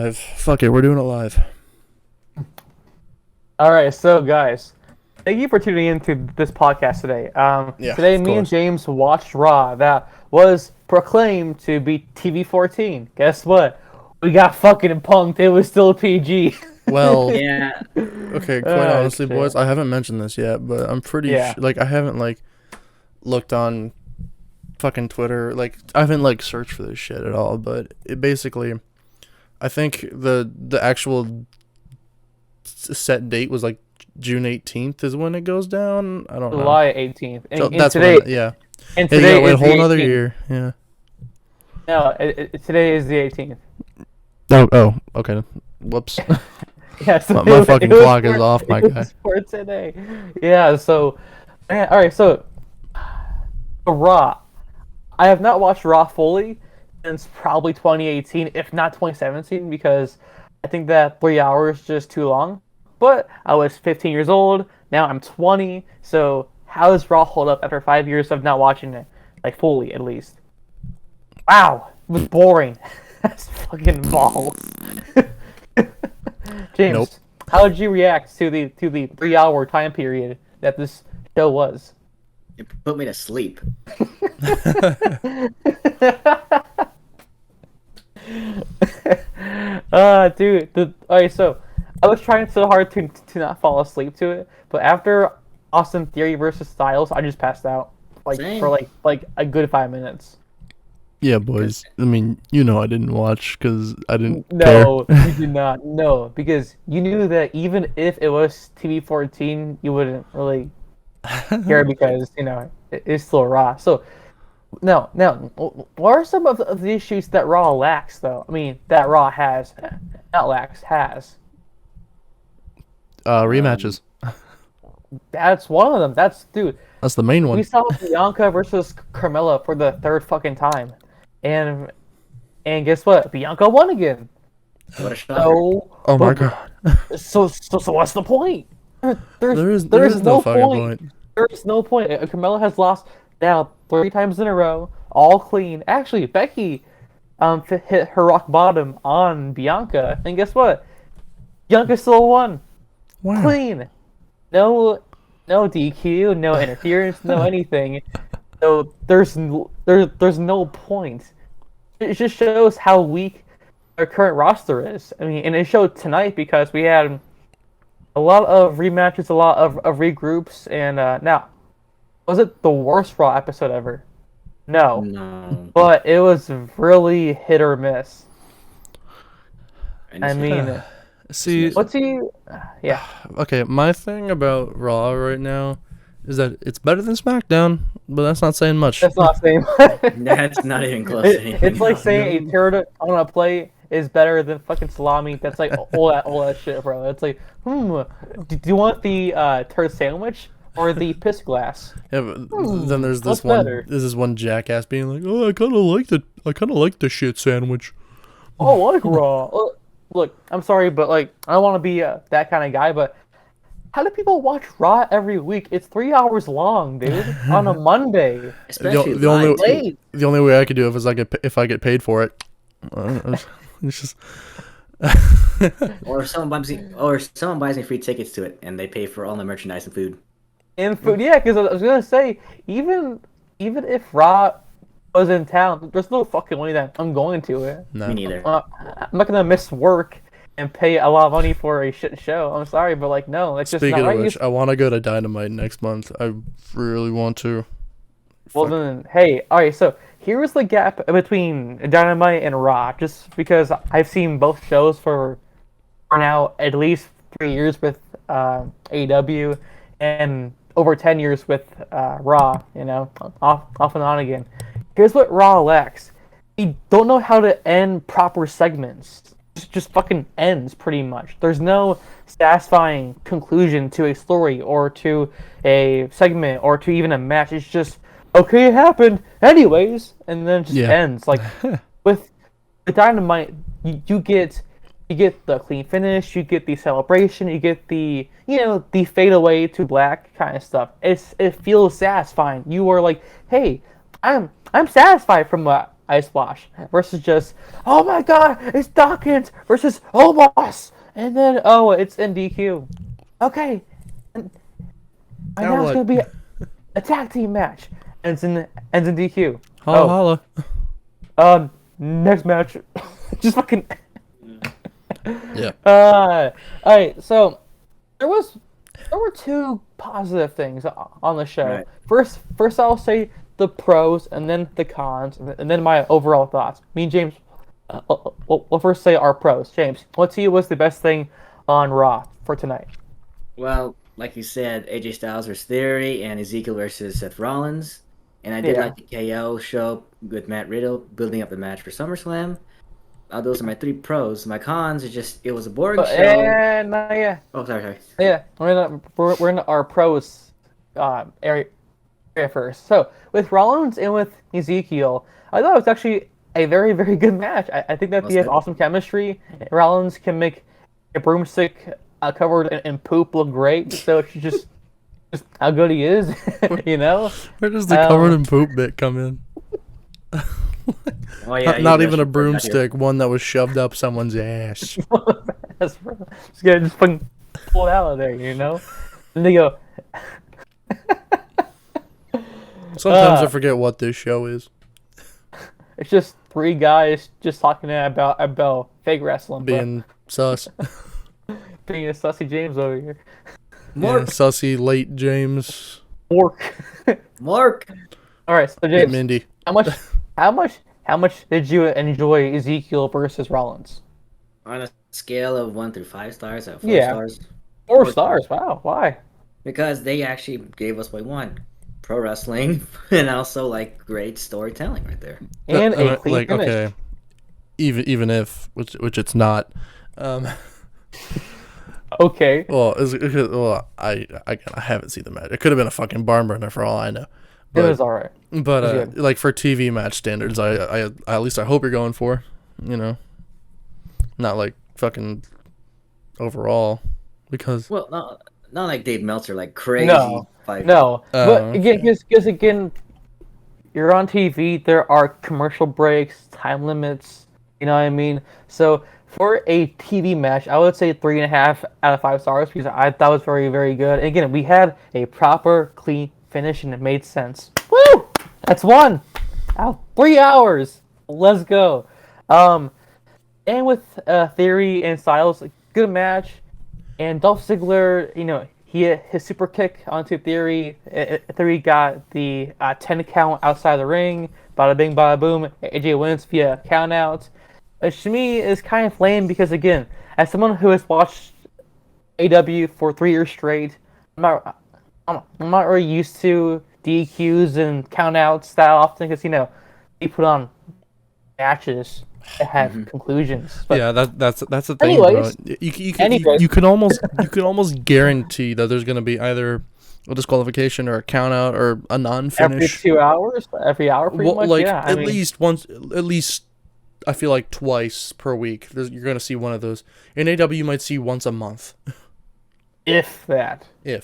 live. Fuck it, we're doing it live. Alright, so guys, thank you for tuning in to this podcast today. Yeah, Today of me and course. James watched Raw that was proclaimed to be TV-14. Guess what? We got fucking punked. It was still PG. Well, Yeah, okay, quite Oh, honestly, shit. boys, I haven't mentioned this yet, but I'm pretty Yeah. I haven't looked on fucking Twitter, I haven't searched for this shit at all, but it basically, I think the actual set date was June 18th is when it goes down. I don't know. July 18th. So And that's today, what yeah. and Hey, you today gotta wait a is whole the another 18th. year. Yeah. No, today is the 18th. Oh, okay. Whoops. Yeah, so My fucking it was clock is for- off, my it was guy. For today. Yeah, so, man, all right, so Raw. I have not watched Raw fully since probably 2018, if not 2017, because I think that 3 hours is just too long. But I was 15 years old. Now I'm 20. So how does Raw hold up after 5 years of not watching it, fully at least? Wow, it was boring. That's fucking balls. James, Nope. how did you react to the 3 hour time period that this show was? it put me to sleep. Dude, alright, so I was trying so hard to not fall asleep to it, but after Austin Theory versus Styles, I just passed out Same. for a good 5 minutes. Yeah, boys. I mean, I didn't watch because I didn't No, you did not. No, because you knew that even if it was TV-14, you wouldn't really care because it's still Raw. So now, what are some of the issues that Raw lacks, though? I mean, that Raw has, not lacks, has. rematches. That's one of them. Dude. That's the main We one. saw Bianca versus Carmella for the third fucking time, and guess what? Bianca won again. What a shocker. So, Oh my but- god. so what's the point? There is no fucking point. There is no point. Carmella has lost now 3 times in a row, all clean. Actually, Becky hit her rock bottom on Bianca, and guess what? Bianca still won. Wow. Clean. No DQ, no interference, no anything. So there's no point. It just shows how weak our current roster is. I mean, and it showed tonight because we had a lot of rematches, a lot of regroups, and now, was it the worst Raw episode ever? No, No. but it was really hit or miss. I mean, See, what's he? Yeah. okay, my thing about Raw right now is that it's better than SmackDown, but that's not saying much. That's not saying. That's not even close to anything. It's like saying a turd on a plate is better than fucking salami. That's like all that shit, bro. It's like, do you want the turd sandwich or the piss glass? Yeah, but then there's what's this one. better? There's this one jackass being like, "Oh, I kind of like the shit sandwich." Oh, I like raw. Look, I'm sorry, but I don't want to be that kind of guy, but how do people watch Raw every week? It's 3 hours long, dude, on a Monday. Especially the only live. Wait. the only way I could do it is if I get paid for it. It's just Or if someone buys me free tickets to it and they pay for all the merchandise and food. And food, yeah, because I was gonna say, even if Raw was in town, there's no fucking way that I'm going to it. no. Me neither. I'm not gonna miss work and pay a lot of money for a shit show. I'm sorry, but no, it's just Speaking not of right. which, I want to go to Dynamite next month. I really want to. Well then, hey, all right. So here's the gap between Dynamite and Raw, just because I've seen both shows for now at least 3 years with AEW and over 10 years with Raw. Off and on again. Here's what Raw lacks. They don't know how to end proper segments. Just fucking ends, pretty much. There's no satisfying conclusion to a story or to a segment or to even a match. It's just, okay, it happened anyways, and then it just Yeah. ends. With Dynamite, you get the clean finish, you get the celebration, you get the the fade away to black kind of stuff. It feels satisfying. You are like, hey, I'm satisfied from Ice Splash versus just, oh my god, it's Dawkins versus Omos, and then it's in DQ. Okay, and Now now it's what? gonna be a tag team match, and ends in DQ. Holla Oh, next match, just fucking. Yeah. All right, so there were two positive things on the show. Right. First I'll say the pros, and then the cons, and then my overall thoughts. Me and James, we'll first say our pros. James, what to you was the best thing on Raw for tonight? Well, like you said, AJ Styles versus Theory and Ezekiel versus Seth Rollins. And I did Yeah. like the KO show with Matt Riddle building up the match for SummerSlam. Those are my three pros. My cons is just it was a boring show. And yeah, Oh, sorry. yeah, we're in our pros area first. So with Rollins and with Ezekiel, I thought it was actually a very, very good match. I think that Well they have said. awesome chemistry. Rollins can make a broomstick covered in poop look great. So it's just how good he is, you know. Where does the covered in poop bit come in? Oh yeah, Not you even a guys should put that here. broomstick, one that was shoved up someone's ass. Just gonna just fucking pull it out of there, you know. And they go, Sometimes I forget what this show is. it's just three guys just talking about fake wrestling, Being sus. being a sussy James over here. Yeah, Mark. sussy late James. Work. Mark. All right, so Yeah, James, Mindy. how much did you enjoy Ezekiel versus Rollins? On a scale of 1 through 5 stars, at 4 Yeah. stars. 4 stars. Wow, why? Because they actually gave us what we want. Pro wrestling and also like great storytelling right there. And a clean finish. okay, even if which it's not. Okay. Well, I haven't seen the match. It could have been a fucking barn burner for all I know. It was all right. But It was good. like for TV match standards, I at least I hope you're going for, not like fucking overall, because Well, not like Dave Meltzer, like crazy. No. Fight. No, but again, okay. because again, you're on TV. There are commercial breaks, time limits. You know what I mean? So for a TV match, I would say 3.5 out of 5 stars because I thought it was very, very good. And again, we had a proper, clean finish, and it made sense. Woo! That's one. 3 hours. Let's go. And with Theory and Styles, good match. And Dolph Ziggler, he hit his super kick onto Theory. Theory got the 10 count outside the ring. Bada bing, bada boom. AJ wins via count out. Which to me is kind of lame because, again, as someone who has watched AW for 3 years straight, I'm not really used to DQs and count outs that often because, they put on matches that have conclusions. But yeah, that's the thing, Anyways. bro. Anyways. You can almost guarantee that there's gonna be either a disqualification or a count out or a every non-finish. 2 hours, every hour, pretty Well, much. like Yeah, at least once, at least I feel like twice per week. You're gonna see one of those. In AW, you might see once a month, if that. yeah.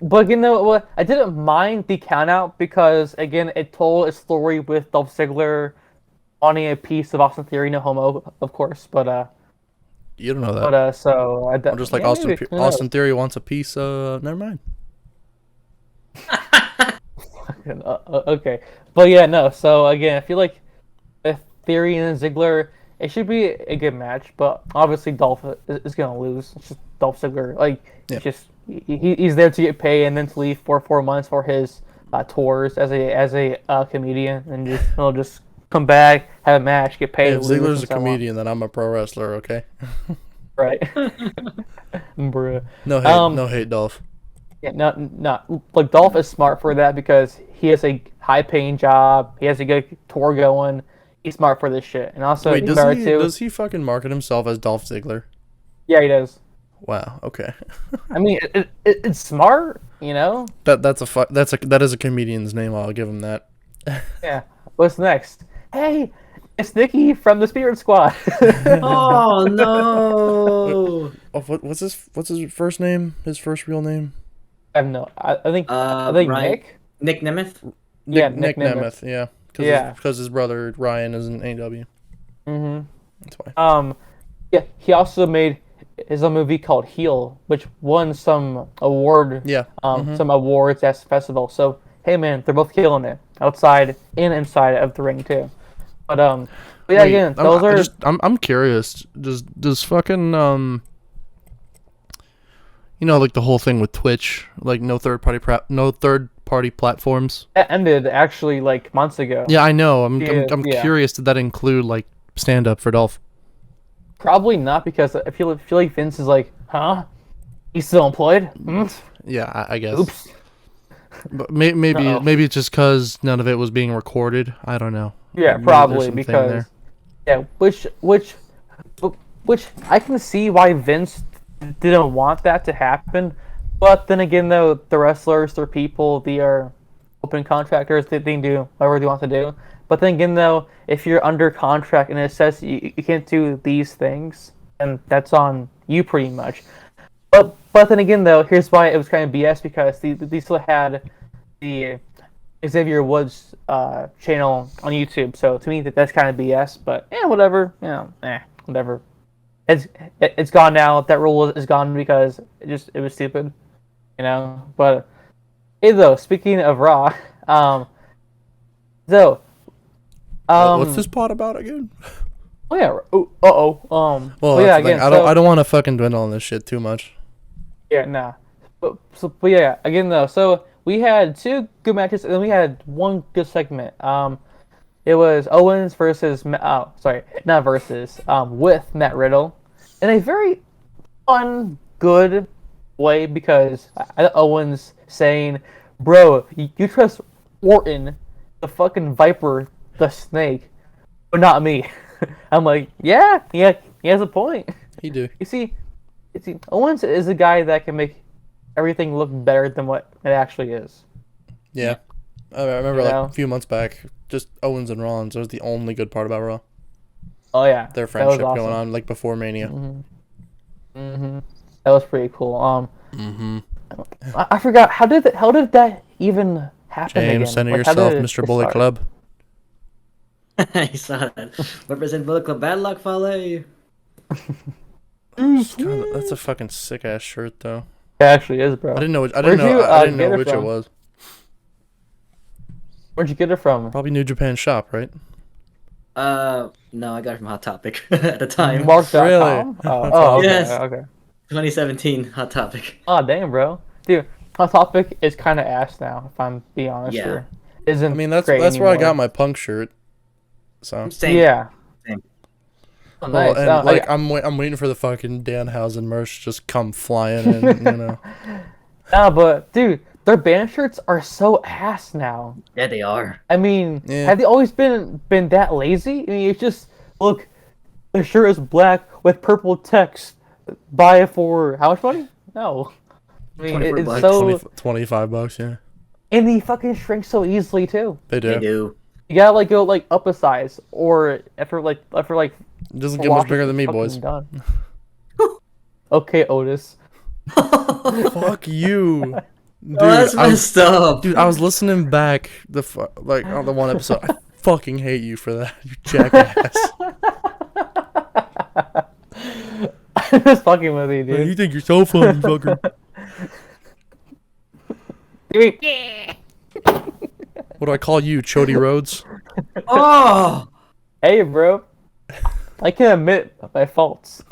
But you know what? I didn't mind the count out because again, it told a story with Dolph Ziggler wanting a piece of Austin Theory, no homo, of course. But You don't know that. so I'm just like yeah, Austin. maybe. Who knows? Austin Theory wants a piece. Never mind. Okay, but yeah, no. So again, I feel like with Theory and Ziggler, it should be a good match. But obviously, Dolph is gonna lose. It's just Dolph Ziggler. Like, Yeah. it's just he's there to get paid and then to leave for 4 months for his tours as a comedian, and he'll just come back, have a match, get paid. If lose, Ziggler's a and so on. comedian, then I'm a pro wrestler. Okay. Right? Bruh. No hate, no hate, Dolph. Yeah, not like Dolph is smart for that because he has a high-paying job. He has a good tour going. He's smart for this shit, and also Wait, he's married to. does he fucking market himself as Dolph Ziggler? Yeah, he does. Wow. Okay. I mean, it's smart, that is a comedian's name. I'll give him that. Yeah. What's next? Hey, it's Nikki from the Spirit Squad. Oh no! Oh, what's his first name? His first real name? I have no. I think Right. Nick. Nick Nemeth. Yeah, Nick Nemeth. Nemeth. Yeah. Yeah. Because his brother Ryan is in AEW. Mm-hmm. That's why. Yeah, he also made his own movie called Heel, which won some award. Yeah. Some awards at the festival. So hey, man, they're both killing it outside and inside of the ring too. But yeah, Wait, again, those are. I'm curious. Does fucking like the whole thing with Twitch, like no third party platforms. That ended actually like months ago. Yeah, I know. I'm Yeah. curious. Did that include like stand up for Dolph? Probably not, because I feel like Vince is like, huh? He's still employed? Hmm? Yeah, I guess. Oops. But maybe Uh-oh. maybe it's just because none of it was being recorded. I don't know. Yeah, Maybe there's probably something because there. yeah, which I can see why Vince didn't want that to happen. But then again, though, the wrestlers, they're people, they are open contractors, they can do whatever they want to do. But then again, though, if you're under contract and it says you can't do these things, then that's on you pretty much. But then again, though, here's why it was kind of BS, because they still had the Xavier Woods channel on YouTube. So to me, that's kind of BS. But whatever. Whatever. It's gone now. That rule is gone because it was stupid. But hey, though, speaking of Raw, What's this pod about again? Oh yeah. Well, Well, yeah. that's the thing. Again, I don't want to fucking dwindle on this shit too much. Yeah, nah. But yeah, again though, so we had 2 good matches, and then we had 1 good segment. It was Owens versus not versus, with Matt Riddle, in a very fun, good way, because Owens saying, "Bro, you trust Orton, the fucking Viper, the Snake, but not me." I'm like, yeah, he has a point. He do. You see, Owens is a guy that can make everything look better than what it actually is. Yeah. I remember You know? a few months back, just Owens and Rollins was the only good part about Raw. Oh yeah, Their that was friendship awesome. going on before Mania. That was pretty cool. I forgot how did that even happen again? James, center Like, how yourself, did Mr. it Bullet start? Club. I saw that. Represent Bullet Club. Bad luck, Fale. God, that's a fucking sick ass shirt though. It actually is, bro. I didn't know. I Where'd didn't know. you, I didn't get know it which it from? was. Where'd you get it from? Probably New Japan shop, right? No, I got it from Hot Topic at the time. Mark.com? Really? Oh, okay, Yes. okay. 2017 Hot Topic. Oh, damn, bro. Dude, Hot Topic is kind of ass now, if I'm being honest Yeah. here. Isn't I mean, that's great where I anymore. got my Punk shirt. So. Same. Yeah. Same. Oh, Well, nice. and I'm waiting for the fucking Danhausen merch to just come flying in. Nah, but dude, their band shirts are so ass now. Yeah, they are. I mean, Yeah. have they always been that lazy? I mean, it's just look, the shirt is black with purple text. Buy it for how much money? No. I mean, 24 it's bucks. so, $25, yeah. and they fucking shrink so easily too. They do. They do. You gotta go up a size, or after It doesn't get wash much bigger it, than me, fucking boys. done. Okay, Otis. Fuck you. Dude, Oh, that's messed up. Dude, I was listening back on the one episode. I fucking hate you for that, you jackass. I'm just fucking with you, dude. You think you're so funny, fucker. What do I call you, Chody Rhodes? Oh, Hey, bro. I can admit my faults.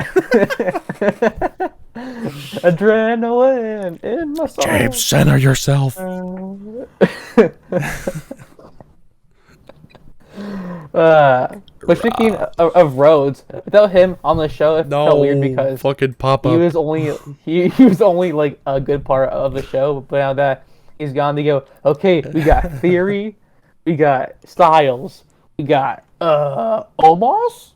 Adrenaline in my soul. James, center yourself. But speaking of Rhodes, without him on the show, it felt weird because fucking pop he up. was only like a good part of the show. But now that he's gone, they go, okay, we got Theory, we got Styles, we got Omos.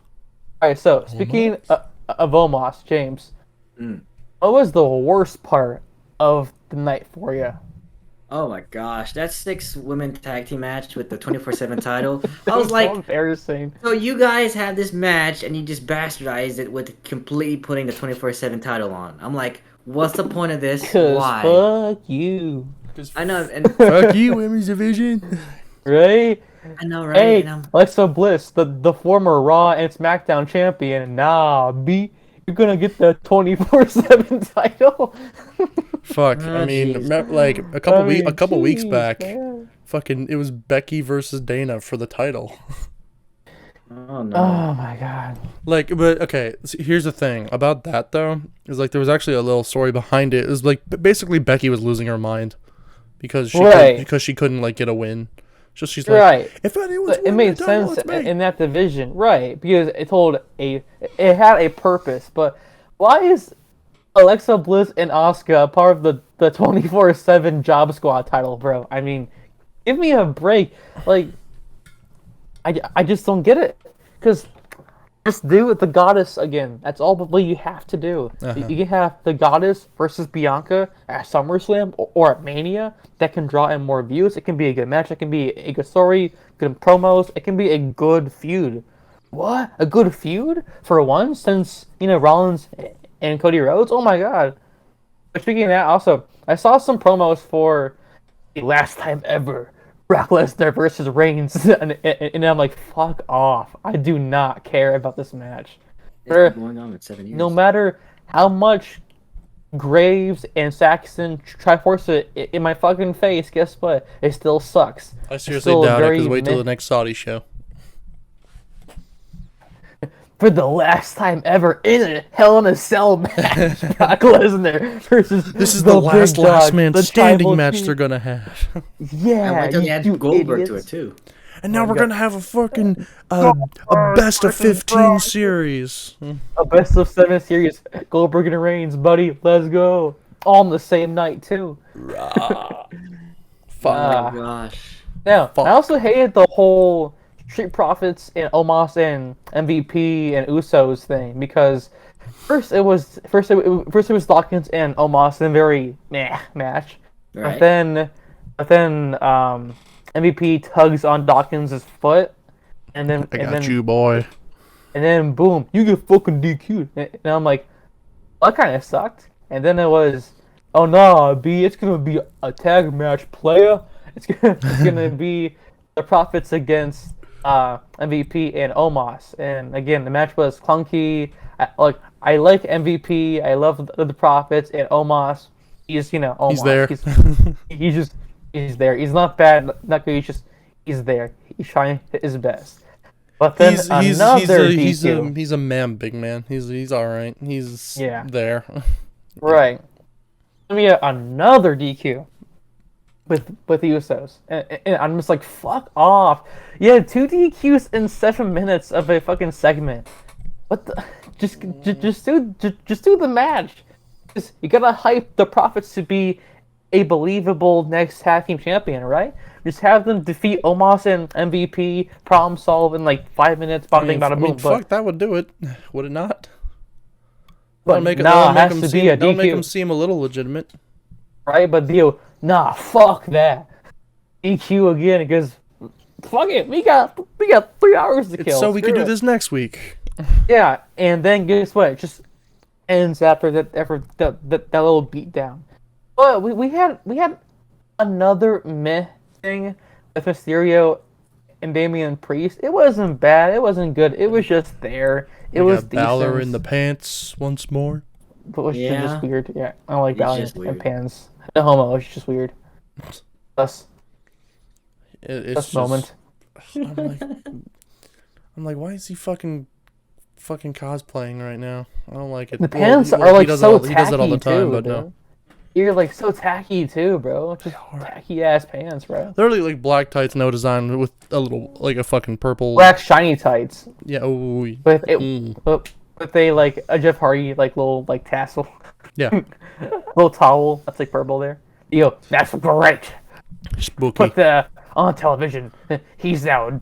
All right, so speaking of Omos, James, what was the worst part of the night for you? oh my gosh, that 6-women tag team match with the 24/7 title. I was So like, embarrassing. so you guys have this match and you just bastardized it with completely putting the 24/7 title on. I'm like, what's the point of this? Cause Why? fuck you, I know, and Fuck you, women's division. right? I know, right? Hey, And Alexa Bliss, the former Raw and SmackDown champion. Nah, B, you're gonna get the 24/7 title. Fuck. I oh mean, jeez. like I mean, a couple weeks jeez, back, man. fucking, it was Becky versus Dana for the title. Oh no. Oh my god. Like, but okay, so here's the thing about that though. Is like there was actually a little story behind it. It was like basically Becky was losing her mind because Right. because she couldn't like get a win. Just she's like, Right. if anyone's But it winning made the title, sense it's me. in that division, right? Because it had a purpose. But why is Alexa Bliss and Asuka part of the 24/7 Job Squad title, bro? I mean, give me a break. Like, I just don't get it. Because just do it the goddess again. That's all what you have to do. You can have the goddess versus Bianca at SummerSlam or at Mania. That can draw in more views. It can be a good match. It can be a good story, good promos. It can be a good feud. What? A good feud? For once? Since, Rollins and Cody Rhodes? Oh my god. But speaking of that, also, I saw some promos for the last time ever Brock Lesnar versus Reigns, and I'm like, fuck off. I do not care about this match. It's been going on for 7 years. No matter how much Graves and Saxon try to force it in my fucking face, guess what? It still sucks. I It's seriously still a doubt it. very Cause wait till meh- the next Saudi show. For the last time ever in a Hell in a Cell match, Brock Lesnar versus This is the last big last dog, man the standing tribal match chief. they're gonna have. Yeah, And wait till they you add Goldberg to idiots. it too. And now my we're God. gonna have a fucking a best of 15 series. A best of 7 series. Goldberg and Reigns, buddy. Let's go. All on the same night too. Fuck. Oh my gosh. Now, Fuck. I also hated the whole Street Profits and Omos and MVP and Usos thing because first it was Dawkins and Omos in a very meh match, Right. but then MVP tugs on Dawkins' foot, and then I got you, boy. and then boom, you get fucking DQ'd, and I'm like, well, that kind of sucked. And then it was, oh no, B, it's gonna be a tag match, player. It's gonna be the Profits against MVP and Omos. And again, the match was clunky. I like MVP. I love the Profits and Omos. He's Omos. He's there. He's there. He's not bad, not good. He's there. He's trying his best. But then another DQ. he's a man, big man. He's all right. He's Yeah. there. Right. Give me another DQ with the Usos, and I'm just like, fuck off. You had 2 DQs in 7 minutes of a fucking segment. What the? Just do the match. You gotta hype the Profits to be a believable next tag team champion, right? Just have them defeat Omos and MVP, problem solve in like 5 minutes. Bada bing, bada boom. Fuck, that would do it. Would it not? But That'll nah, it has to be a that'll make DQ. him seem a little legitimate. Right? But nah, fuck that. DQ again because fuck it, we got 3 hours to kill. So we could Screw do it. this next week. Yeah, and then guess what? It just ends after that little beat down. But we had another meh thing with Mysterio and Damian Priest. It wasn't bad. It wasn't good. It was just there. It was got Balor decent, in the pants once more. but it was Yeah. just weird. Yeah, I don't like It's Balor just and weird. pants. The homo is just weird. Us. It's This just, moment. I'm like, why is he fucking cosplaying right now? I don't like it. The pants are he like does so it all, he does it all the tacky time, too, but dude. no. You're like so tacky too, bro. Just tacky ass pants, bro. Literally like black tights, no design, with a little like a fucking purple. Black shiny tights Yeah. Oh. with it with a like a Jeff Hardy like little like tassel, Yeah. little towel that's like purple there. Yo, that's great. Spooky. Put the on television. He's now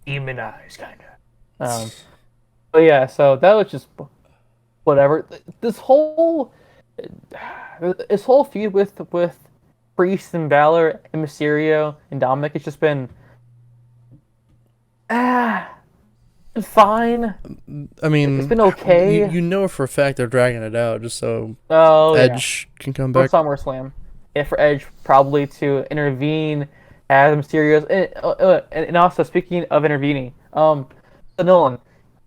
demonized, kind of. But yeah, so that was just whatever. This whole feud with Priest and Balor and Mysterio and Dominic, it's just been fine. I mean, It's been okay. You know for a fact they're dragging it out just so Oh, Edge can come yeah. back. For SummerSlam. Yeah, for Edge probably to intervene as mysterious. And also speaking of intervening, so Nolan,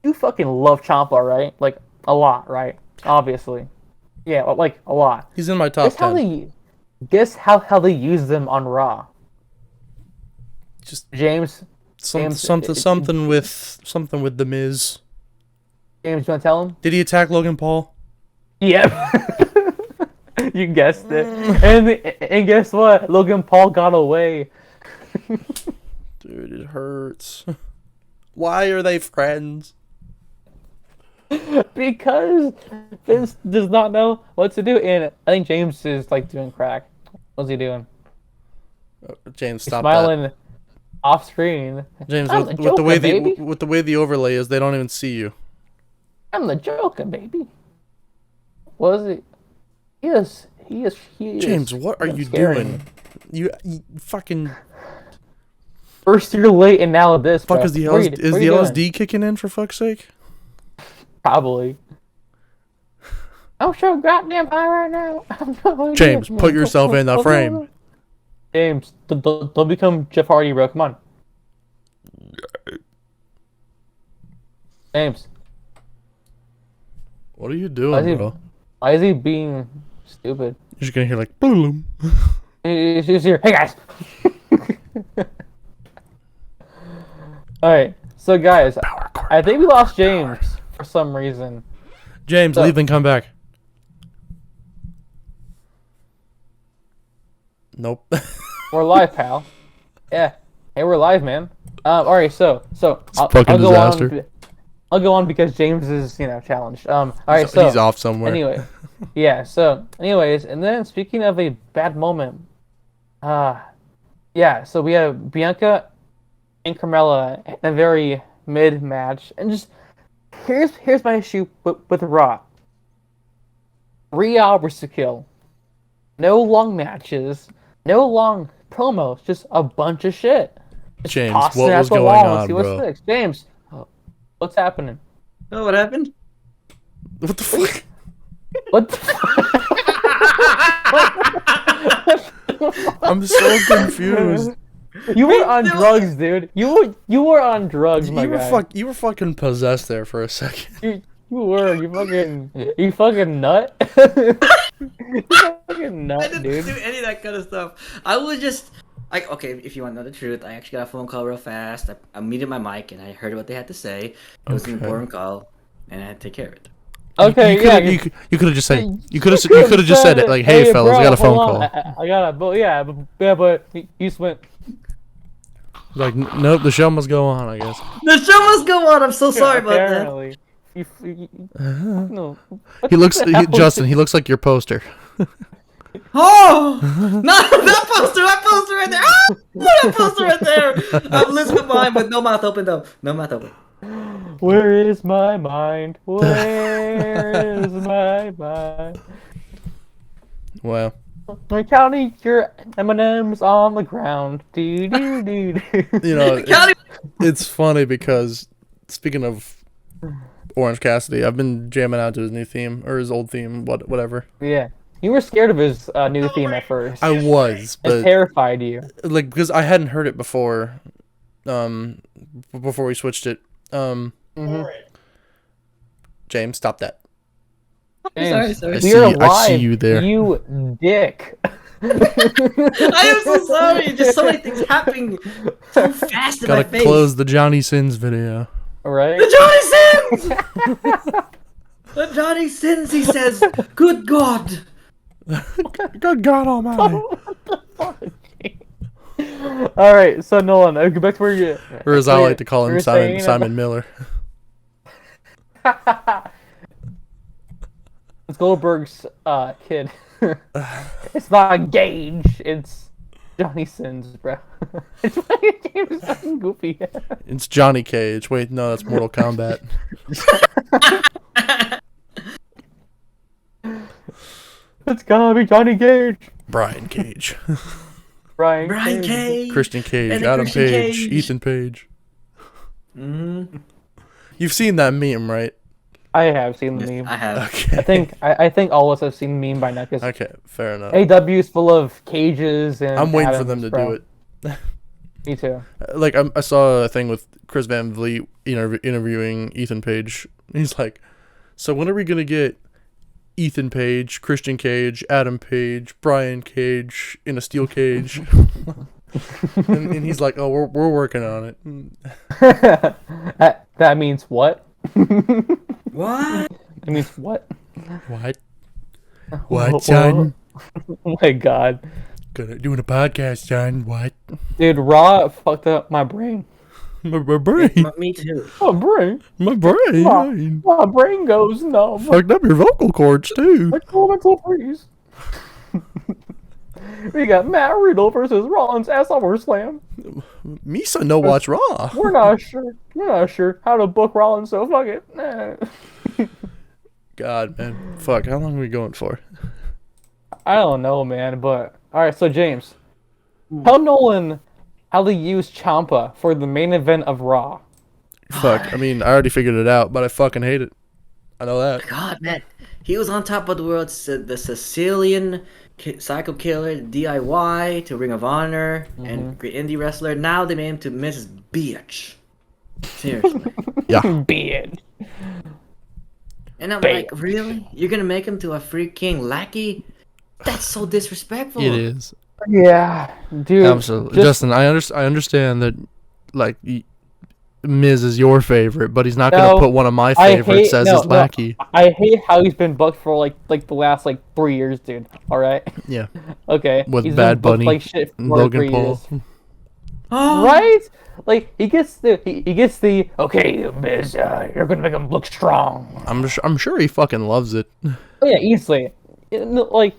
you fucking love Ciampa, right? Like a lot, right? Obviously, yeah, like a lot. He's in my top Guess how 10. guess how they use them on Raw. Just James, something with the Miz. James, you want to tell him? Did he attack Logan Paul? Yep. You guessed it. And guess what? Logan Paul got away. Dude, it hurts. Why are they friends? Because Vince does not know what to do, and I think James is like doing crack. What's he doing? James, He's stop smiling that. off screen. James, I'm with the the way Joker, baby. with the way the overlay is, they don't even see you. I'm the Joker, baby. Was it? He is. James, what are you doing? You fucking. First you're late, and now this. Fuck, bro. is the What are you LSD doing? kicking in, for fuck's sake? Probably. I'm so goddamn high right now. James, put yourself in the frame. James, don't become Jeff Hardy, bro. Come on. James, What are you doing, bro? why is he being stupid? You're just gonna hear like boom. He's here. Hey guys. All right, so guys, I think we lost James for some reason. James, So- leave and come back. Nope. We're live, pal. Yeah. Hey, we're live, man. All right, so I'll fucking go disaster. on. I'll go on because James is, challenged. All right, so He's off somewhere. anyway, yeah. So, anyways, and then speaking of a bad moment, yeah. So we have Bianca and Carmella in a very mid match, and just here's my issue with Raw. 3 hours to kill. No long matches. No long promos. Just a bunch of shit. Just James, tossing what it at was the going wall and on, see what bro? sticks. James, what's happening? Oh, what happened? What the fuck? What? I'm so confused. You were on drugs, dude. You were on drugs, my guy. You were fucking possessed there for a second. You were. You fucking nut. You fucking nut, I didn't dude. do any of that kind of stuff. I was just like, okay, if you want to know the truth, I actually got a phone call real fast. I muted my mic and I heard what they had to say. It was an Okay. important call, and I had to take care of it. Okay, You could have just said you could have just said it like, "Hey, fellas, bro, I got a phone hold call." on. I got it, but yeah, but you just went. Like, nope, the show must go on, I guess. The show must go on. I'm so sorry about that. Apparently. No. He looks, Justin. He looks like your poster. Oh, not that poster! That poster right there! Ah, that poster right there! I'm listening mine, but no mouth open though. No mouth open. Where is my mind? Where is my mind? Wow. I'm counting your M&Ms on the ground. Do do do do. You know, County- it's funny because speaking of Orange Cassidy, I've been jamming out to his new theme or his old theme, whatever. Yeah, you were scared of his new theme at first. I was, It but terrified you. like because I hadn't heard it before, before we switched it. James, stop that. James, sorry. we are I live. see you there. You dick. I am so sorry. Just so many things happening so fast in my Gotta face. close the Johnny Sins video. Right? The Johnny Sins! The Johnny Sins, he says, good God. Good God Almighty. All right, so Nolan, go back to where you. Or as I like to call him, you're Simon saying Simon Miller. It's Goldberg's kid. It's not Gage. It's Johnny Sins, bro. It's James fucking goofy. It's Johnny Cage. Wait, no, that's Mortal Kombat. It's gotta be Johnny Gage. Brian Cage. Brian Cage. Christian Cage. And Adam Christian Page. Cage. Ethan Page. Mm-hmm. You've seen that meme, right? I have seen the meme. I have. Okay. I think all of us have seen the meme by now because Okay, fair enough. AW is full of cages and. I'm waiting for Adams, them to bro. do it. Me too. Like I saw a thing with Chris Van Vliet interviewing Ethan Page. He's like, so when are we gonna get Ethan Page, Christian Cage, Adam Page, Brian Cage in a steel cage? and he's like, oh, we're working on it. That means what? What? It means what? What, son? Oh my god. Doing a podcast, son. What? Dude, Raw fucked up my brain. My brain. Me too. My brain. My brain. My brain goes numb. Fucked up your vocal cords too. My mental freeze. We got Matt Riddle versus Rollins at SummerSlam. Misa no watch Raw. We're not sure how to book Rollins, so fuck it. Nah. God, man. Fuck, how long are we going for? I don't know, man, but... Alright, so James. Tell Nolan how to use Ciampa for the main event of Raw. Fuck, I mean, I already figured it out, but I fucking hate it. I know that. God, man. He was on top of the world, the Sicilian Psycho Killer, DIY, to Ring of Honor, and great indie wrestler. Now they made him to Mrs. Bitch. Seriously. Yeah. Bitch. And I'm like, really? You're gonna make him to a freaking lackey? That's so disrespectful. It is. Yeah, dude. Absolutely. Justin, I understand that, like, Miz is your favorite, but he's not going to put one of my favorites as his lackey. I hate how he's been booked for, like the last, 3 years, dude. Alright? Yeah. Okay. With he's Bad been booked Bunny like shit for and Logan 3 Paul. years. Oh. Right? Like, he gets the, okay, Miz, you're gonna make him look strong. I'm sure he fucking loves it. Oh, yeah, easily. Like,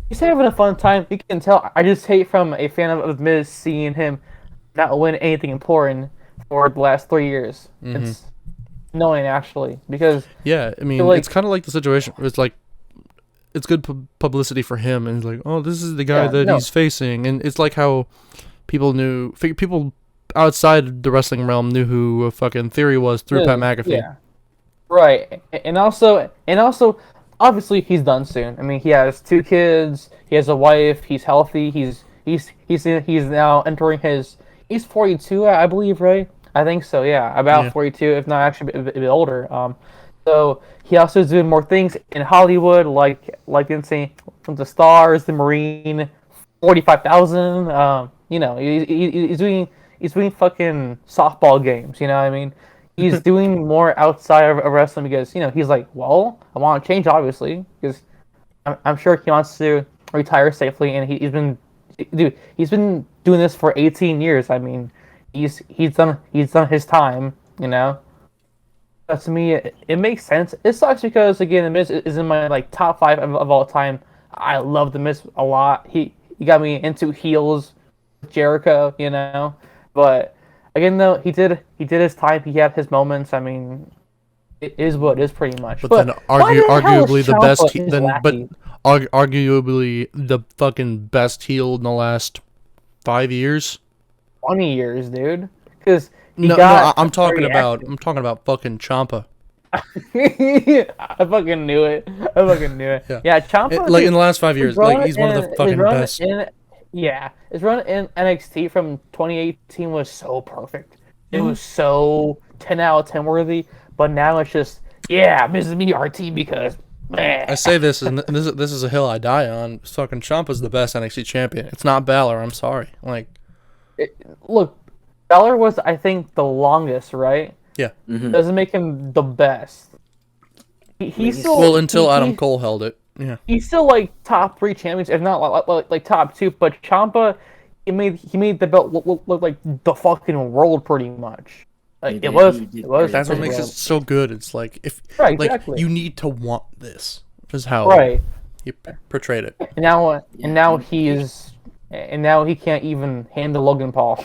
he's having a fun time. You can tell. I just hate from a fan of Miz seeing him not win anything important for the last 3 years. Mm-hmm. It's annoying, actually, because... Yeah, I mean, it's kind of like the situation where it's like, it's good publicity for him, and he's like, oh, this is the guy he's facing, and it's like how people outside the wrestling realm knew who fucking Theory was through Pat McAfee. Yeah. Right. And also, obviously he's done soon. I mean, he has 2 kids, he has a wife, he's healthy, he's now entering he's 42, I believe, right? I think so, yeah. About 42, if not actually a bit older. So he also is doing more things in Hollywood, like Insane from the Stars, The Marine, 45,000. You know, he's doing fucking softball games. You know what I mean? He's doing more outside of wrestling because he's like, well, I want to change, obviously, because I'm sure he wants to retire safely, and he's been doing this for 18 years. I mean, he's done his time. But to me, it makes sense. It sucks because, again, The Miz is in my top 5 of all time. I love The Miz a lot. He got me into heels with Jericho, But again, though, he did his time. He had his moments. I mean, it is what it is, pretty much. But then arguably the best, arguably the fucking best heel in the last 5 years. 20 years, dude. Because I'm talking about fucking Ciampa. I fucking knew it. Yeah, Ciampa. In the last 5 years, he's one of the fucking best. His run in NXT from 2018 was so perfect. It was so 10 out of 10 worthy. But now it's just, this is me RT because, man. I say this, and this is a hill I die on. Fucking Ciampa's the best NXT champion. It's not Balor. I'm sorry. Look, Balor was, I think, the longest, right? Yeah. Mm-hmm. Doesn't make him the best. He's still until Adam Cole held it. Yeah. He's still top 3 champions, if not like top 2. But Ciampa, he made the belt look like the fucking world, pretty much. It was. That's what makes it so good. It's exactly. You need to want this. Is how he portrayed it. And now he can't even handle Logan Paul.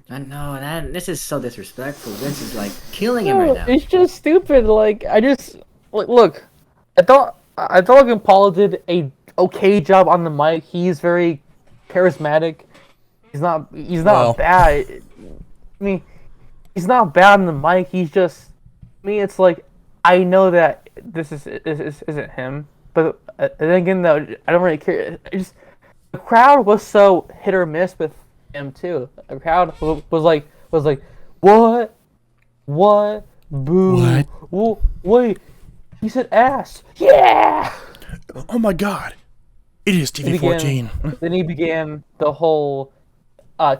I know, this is so disrespectful. This is killing him right now. It's just stupid. Look, I thought Logan Paul did a okay job on the mic. He's very charismatic. He's not bad. I mean, he's not bad on the mic. He's just, it's I know that this isn't him, but then again, though, I don't really care. the crowd was so hit or miss with him too. The crowd was like, what, boo, What? wait, he said ass, yeah. Oh my god. It is TV-14. Then he began the whole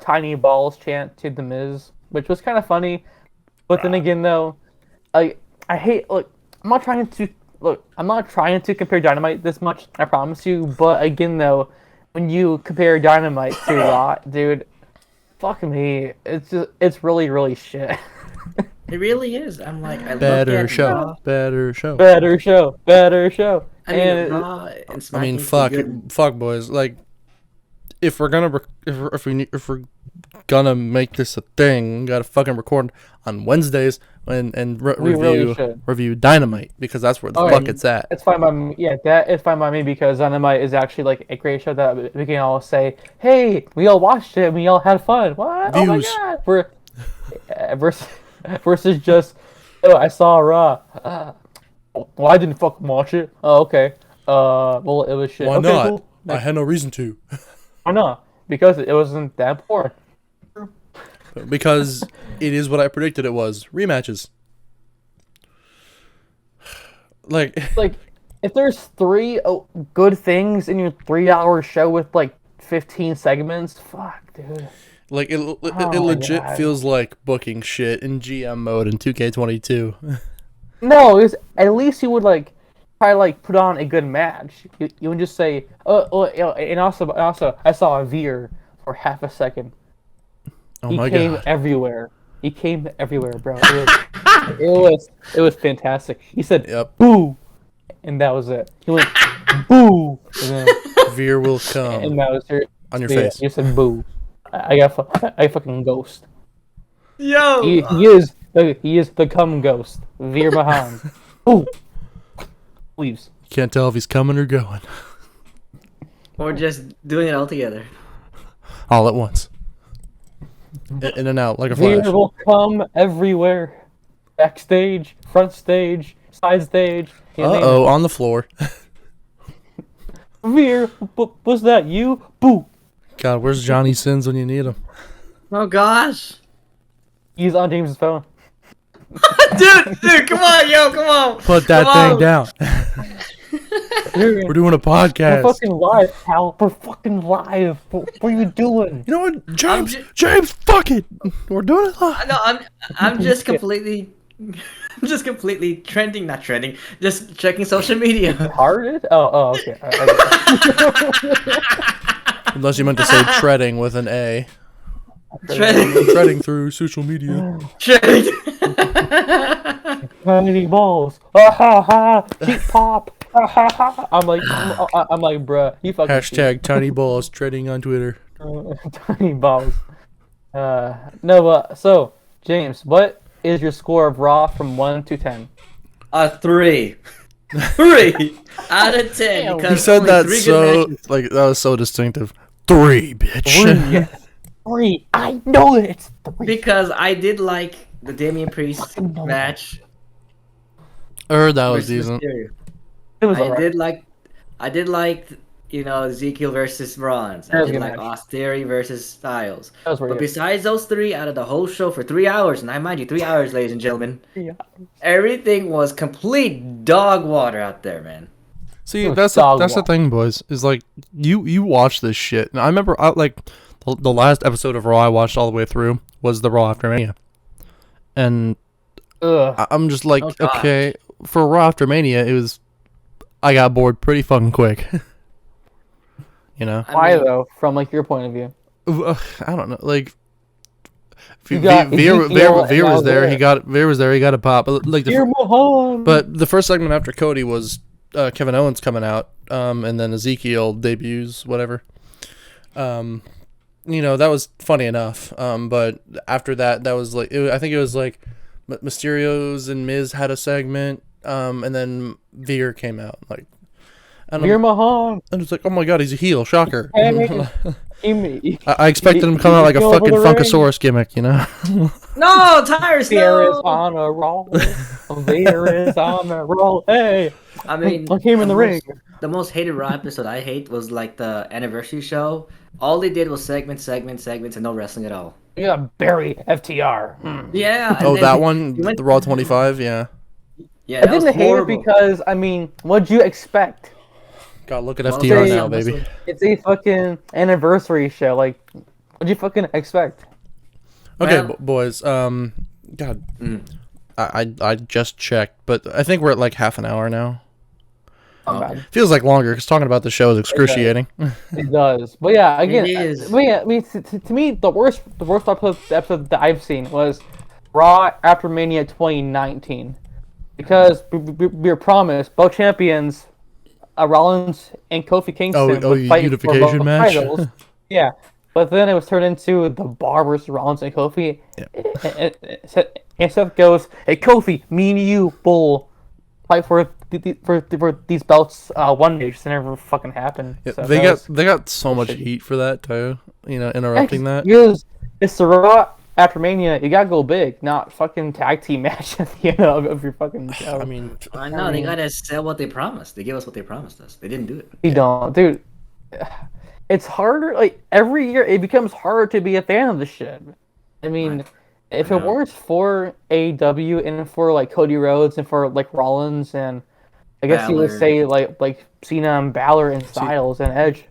tiny balls chant to The Miz, which was kind of funny. But then again, though, I hate I'm not trying to compare Dynamite this much. I promise you. But again, though, when you compare Dynamite to Raw, dude, fuck me, it's really shit. It really is. I'm like, I Better look at show. Raw. Better show. Better show. I mean, And Raw and I SmackDown mean, used to be good. fuck, boys. Like, if we're gonna if we're gonna make this a thing, we gotta fucking record on Wednesdays and We really should. review Dynamite because that's where the Oh, fuck yeah. it's at. It's fine by me. Yeah, that is fine by me because Dynamite is actually like a great show that we can all say, "Hey, we all watched it. We all had fun." What? Oh my Views. god! Versus just, oh, I saw Raw. Well, I didn't fucking watch it. Oh, okay. Well, it was shit. Why Okay, not? cool. I had no reason to. Why not? Because it wasn't that important. Because it is what I predicted it was. Rematches. Like, Like, if there's three good things in your 3-hour show with like 15 segments, fuck, dude. like it Oh my legit God. feels like booking shit in GM mode in 2K22. No, it was, at least you would like try to like put on a good match. You would just say, and also, I saw a Veer for half a second. Oh He my came god. everywhere. He came everywhere, bro. It was fantastic. He said, Yep. "Boo," and that was it. He went, "Boo," and, then, Veer will come and that was it. on your Yeah, face. he said, "Boo." I fucking ghost. Yo, He is the cum ghost. Veer Mahan. Boo. Leaves. Can't tell if he's coming or going. or just doing it all together. All at once. In and out like a Veer flash. will come everywhere. Backstage, front stage, side stage. you name Uh-oh, on the floor. it. Veer, was that you? Boo. God, where's Johnny Sins when you need him? Oh gosh, He's on James's phone. dude, come on, yo, come on. Put that Come thing on. down. We're We're doing a podcast. fucking live, pal. We're fucking live. What are you doing? You know what? James, ju- James, fuck it. We're doing it live. No, I'm just completely, I'm just completely trending, not trending, just checking social media. Hearted? Oh, okay. Unless you meant to say treading with an A. Trending, Treading through social media. trending. Tiny balls. Ha ha ha. Cheap pop. Ha ha ha. I'm like, bruh, you fucking Hashtag tiny balls treading on Twitter. tiny balls. No, so James, what is your score of Raw from 1 to 10? 3. 3 out of 10. Damn. Because He said only that 3 good so, matches. like, that was so distinctive. 3, bitch. Yes. 3. I know it's 3. Because I did like the Damian Priest Fucking know. match. I heard that was versus decent. Mysterio. It was I alright. did like, Ezekiel versus Bronze. That I was a did good like match. Austin versus Styles. That was But pretty good. besides those 3, out of the whole show for 3 hours, and I mind you, 3 hours, ladies and gentlemen, Yeah. everything was complete dog water out there, man. See, It was that's dog the walk. thing, boys. Is like you watch this shit. And I remember, the last episode of Raw I watched all the way through was the Raw After Mania, and Ugh. I'm just like, Oh, gosh. okay, for Raw After Mania, I got bored pretty fucking quick. You know, I Why mean, though? From like your point of view. I don't know, like. You got Veer Ezekiel was there. and now Veer was there. He got a pop. But like Veer Mahan. but the first segment after Cody was Kevin Owens coming out, and then Ezekiel debuts, whatever. That was funny enough. But after that, that was like, I think it was like Mysterio's and Miz had a segment, and then Veer came out. Like, And Veer I'm, Mahan. and it's like, oh my god, he's a heel. Shocker. Hey, I expected him to come out like a over fucking the ring. Funkasaurus gimmick, you know? No, Tyrus, Veer is no! on a roll. Veer is on a roll. Hey, I mean, I came in the ring. The most hated Raw episode I hate was like the anniversary show. All they did was segments, and no wrestling at all. Yeah, Barry FTR. Yeah. Oh, and that one? you went- The Raw 25? Yeah. Yeah, I that was didn't hate it horrible. because, I mean, what'd you expect? God, look at Well, FTR say- now, baby. It's a fucking anniversary show. Like, what'd you fucking expect? Okay, Well- boys. God, Mm. I just checked, but I think we're at like half an hour now. Oh, Okay. man. Feels like longer because talking about the show is excruciating. It does. But yeah, again, It is. but yeah, I mean, to me, the worst episode that I've seen was Raw after Mania 2019, because we were promised both champions, Rollins and Kofi Kingston, would fight for unification both match? titles. Yeah, but then it was turned into the Bar versus Rollins and Kofi. Yeah. And Seth goes, "Hey Kofi, me and you will fight for these belts one day." Just never fucking happened. Yeah, So they that got was- they got so much shitty. heat for that too. You know, interrupting that. Because it's the Raw after Mania, you gotta go big, not fucking tag team match at the end of your fucking show. I mean, I know, they gotta sell what they promised. They gave us what they promised us. They didn't do it. you don't, dude. It's harder. Like every year, it becomes harder to be a fan of the shit. I mean, if I it know. weren't for AEW and for like Cody Rhodes and for like Rollins and I guess you would Balor. say like Cena and Balor and Styles and Edge,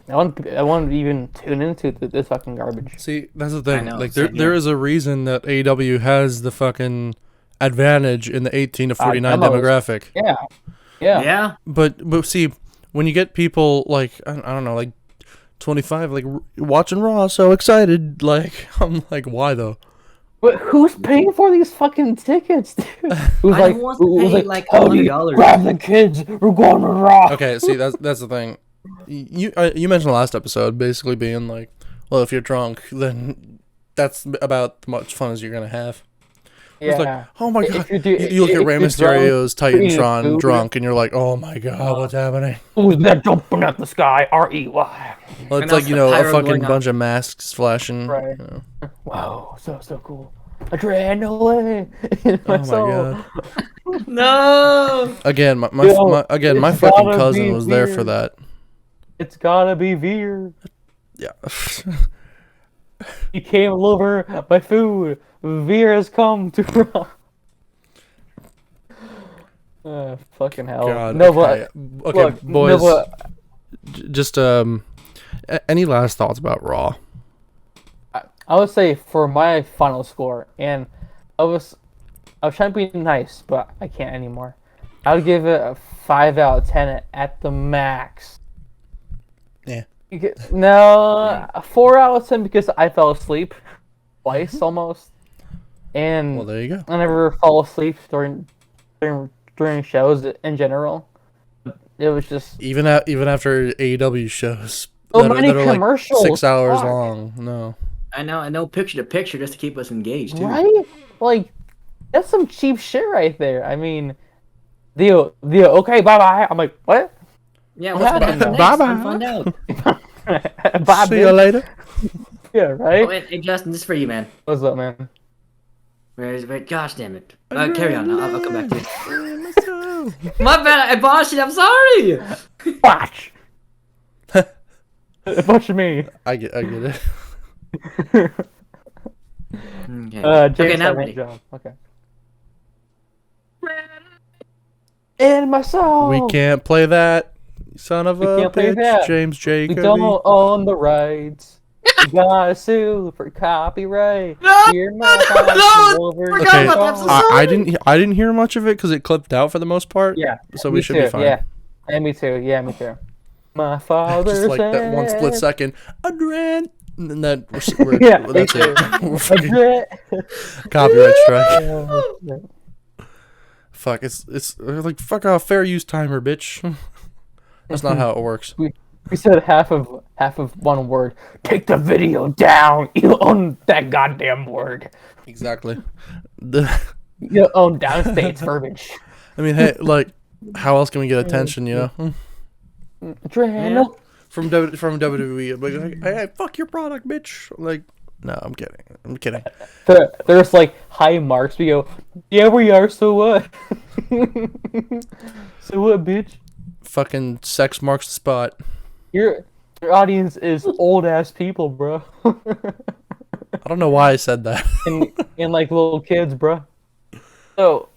I wouldn't even tune into this fucking garbage. see, that's the thing. know, Like, same there here. is a reason that AEW has the fucking advantage in the 18 to 49 demos. demographic. Yeah, yeah. Yeah. But see, when you get people like I don't know, like 25, like watching Raw, so excited, like I'm like, why though? But who's paying for these fucking tickets, dude? Who's I like, don't want to who's pay, like, $100. grab the kids, we're going to Raw. Okay, see, that's the thing. You mentioned the last episode basically being like, well, if you're drunk, then that's about as much fun as you're gonna have. It's Yeah. like, oh my god, If you look if at Rey you're Mysterio's drunk, eating Titantron food, drunk, and you're like, oh my god, what's happening? Who's that jumping at the sky? R-E-Y. Well, And it's like, also you know, a pyro fucking going bunch of masks flashing. Right. You know. Wow, so cool. Adrenaline in my Oh my soul. god. No. Again, my Yo, again, my it's fucking gotta cousin be was there for weird. that. It's gotta be Veer. Yeah. He came over my food. Veer has come to Raw. Fucking hell. God. No, okay, but okay, look, boys. no, but Just any last thoughts about Raw? I would say for my final score, and I was trying to be nice, but I can't anymore. I would give it a 5 out of 10 at the max. Yeah. No, a 4 out of 10 because I fell asleep twice almost, and Well, there you go. I never fall asleep during shows in general. It was just Even after AEW shows so many that are like commercials. 6 hours Fuck. long. No. I know picture to picture just to keep us engaged too. Right? Like, that's some cheap shit right there. I mean, the okay, bye bye. I'm like, what? Yeah, What what's gonna happened? happen next? Bye-bye. We'll find out. Bye, See you bitch. later. Yeah, right? Oh, hey, Justin, this is for you, man. What's up, man? Where's gosh damn it. Carry on. I'll come back to you. My bad. I botched it. I'm sorry. Watch. Watch me. I get it. Okay. James, Okay, now got ready. one job. Okay. In my soul. We can't play that, son of We a can't play bitch, that. James J. We Cody. don't own the rights. We gotta sue for copyright. No, You're no, not no, over forgot the Okay, about that. I'm so phone. sorry. I didn't hear much of it because it clipped out for the most part. Yeah. So me we should too, be fine. Yeah. And me too. Yeah, me too. My father Just like that one split said- second. Adren. And then that we're, Yeah, that's me it. too. We're fucking Adre- copyright strike. Yeah. Fuck, it's like fuck off, fair use timer, bitch. That's not how it works. We said half of one word. Take the video down. You own that goddamn word. Exactly. You own downstate's verbiage. I mean, hey, like, how else can we get attention? You know. Adrenaline. from WWE. I'm like, hey, fuck your product, bitch. Like, no, I'm kidding. I'm kidding. There's like high marks. We go, yeah, we are. So what? So what, bitch? Fucking sex marks the spot. Your audience is old ass people, bro. I don't know why I said that. and like little kids, bro. So,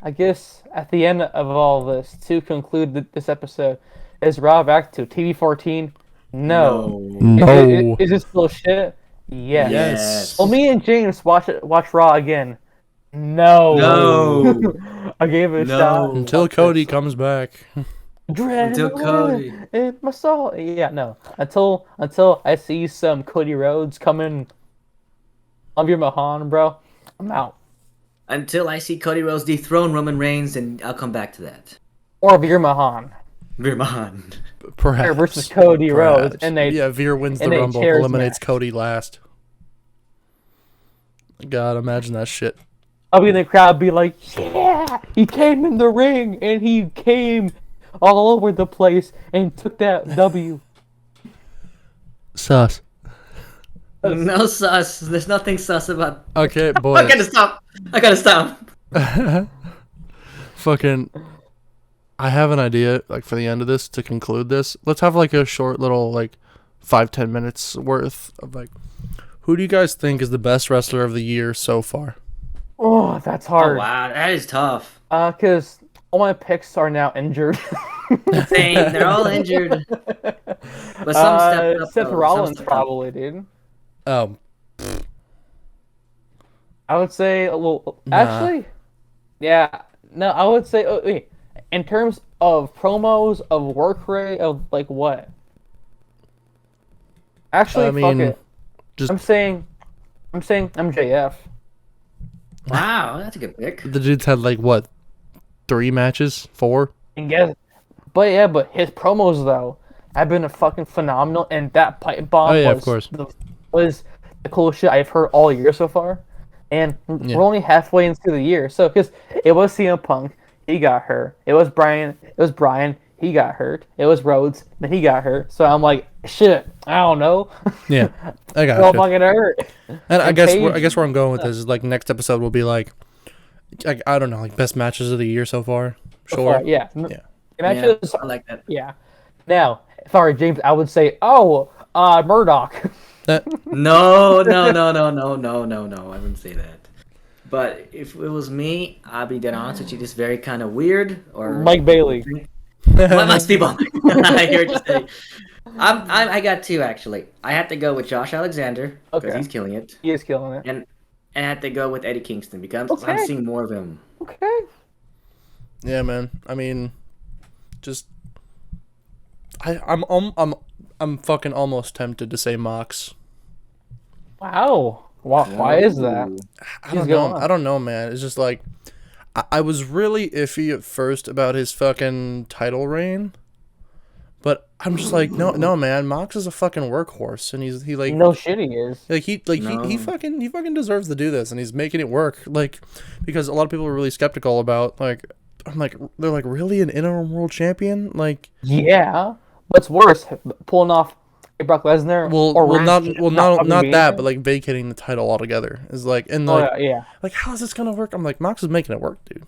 I guess at the end of all this, to conclude this episode, is Raw back to TV-14? No. No. Is it still shit? Yes. Yes. Well, me and James watch Raw again. No. No. I gave it a No. shot. Until Cody comes back. Until Cody. In my soul. Yeah, no. Until I see some Cody Rhodes coming. Love your Mahan, bro. I'm out. Until I see Cody Rhodes dethrone Roman Reigns, and I'll come back to that. Or Veer Mahan. Veer Mahan. Perhaps. Versus Cody Rhodes. Perhaps. And they Veer wins the and a Rumble, chairs eliminates match. Cody last. God, imagine that shit. I'll be in the crowd, be like, yeah, he came in the ring and he came all over the place and took that W. Sus. No sus. There's nothing sus about. Okay, I boys. gotta stop. I gotta stop. Fucking. I have an idea, like, for the end of this, to conclude this. Let's have, like, a short little, like, 5-10 minutes worth of, like, who do you guys think is the best wrestler of the year so far? Oh, that's Oh hard. wow, that is tough. Because all my picks are now injured. Same. They're all injured. But some stepped up. Seth though. Some Rollins stepped up. probably, dude. Oh, I would say, well, Nah. actually, yeah, no, I would say, wait, in terms of promos, of work rate, of like what? Actually, I mean, fuck it. just I'm saying MJF. Wow, that's a good pick. the dude's had, like, what, 3 matches? 4? And guess, but his promos though have been a fucking phenomenal, and that pipe bomb Oh, yeah, was of course. was the coolest shit I've heard all year so far. And Yeah. we're only halfway into the year, so because it was CM Punk, he got hurt. It was Brian, he got hurt. It was Rhodes, then he got hurt. So I'm like, shit, I don't know. Yeah, I got Well, you. fucking hurt. And I and guess Paige- where I'm going with this is, like, next episode will be like I don't know, like, best matches of the year so far. Sure. Yeah. Yeah. Matches, I like that. yeah. Now, if I were James, I would say, Murdoch. No. I wouldn't say that. But if it was me, I'd be dead honest with you. Just very kind of weird. Or Mike Bailey. My people. I hear what you say. I got 2 actually. I had to go with Josh Alexander because Okay. he's killing it, He is killing it. and I had to go with Eddie Kingston because Okay. I'm seeing more of him. Okay. Yeah, man. I mean, just I'm fucking almost tempted to say Mox. Wow. Why is that? I He's don't going know. on. I don't know, man. It's just like I was really iffy at first about his fucking title reign, but I'm just like, no, man. Mox is a fucking workhorse, and he like No shit, he is. like he No. he fucking deserves to do this, and he's making it work. Like, because a lot of people are really skeptical about, like, I'm like, they're like, really, an interim world champion? Like, Yeah. What's worse, pulling off a Brock Lesnar? not that, but like vacating the title altogether is like, and Oh, like, yeah. like, how is this gonna work? I'm like, Mox is making it work, dude.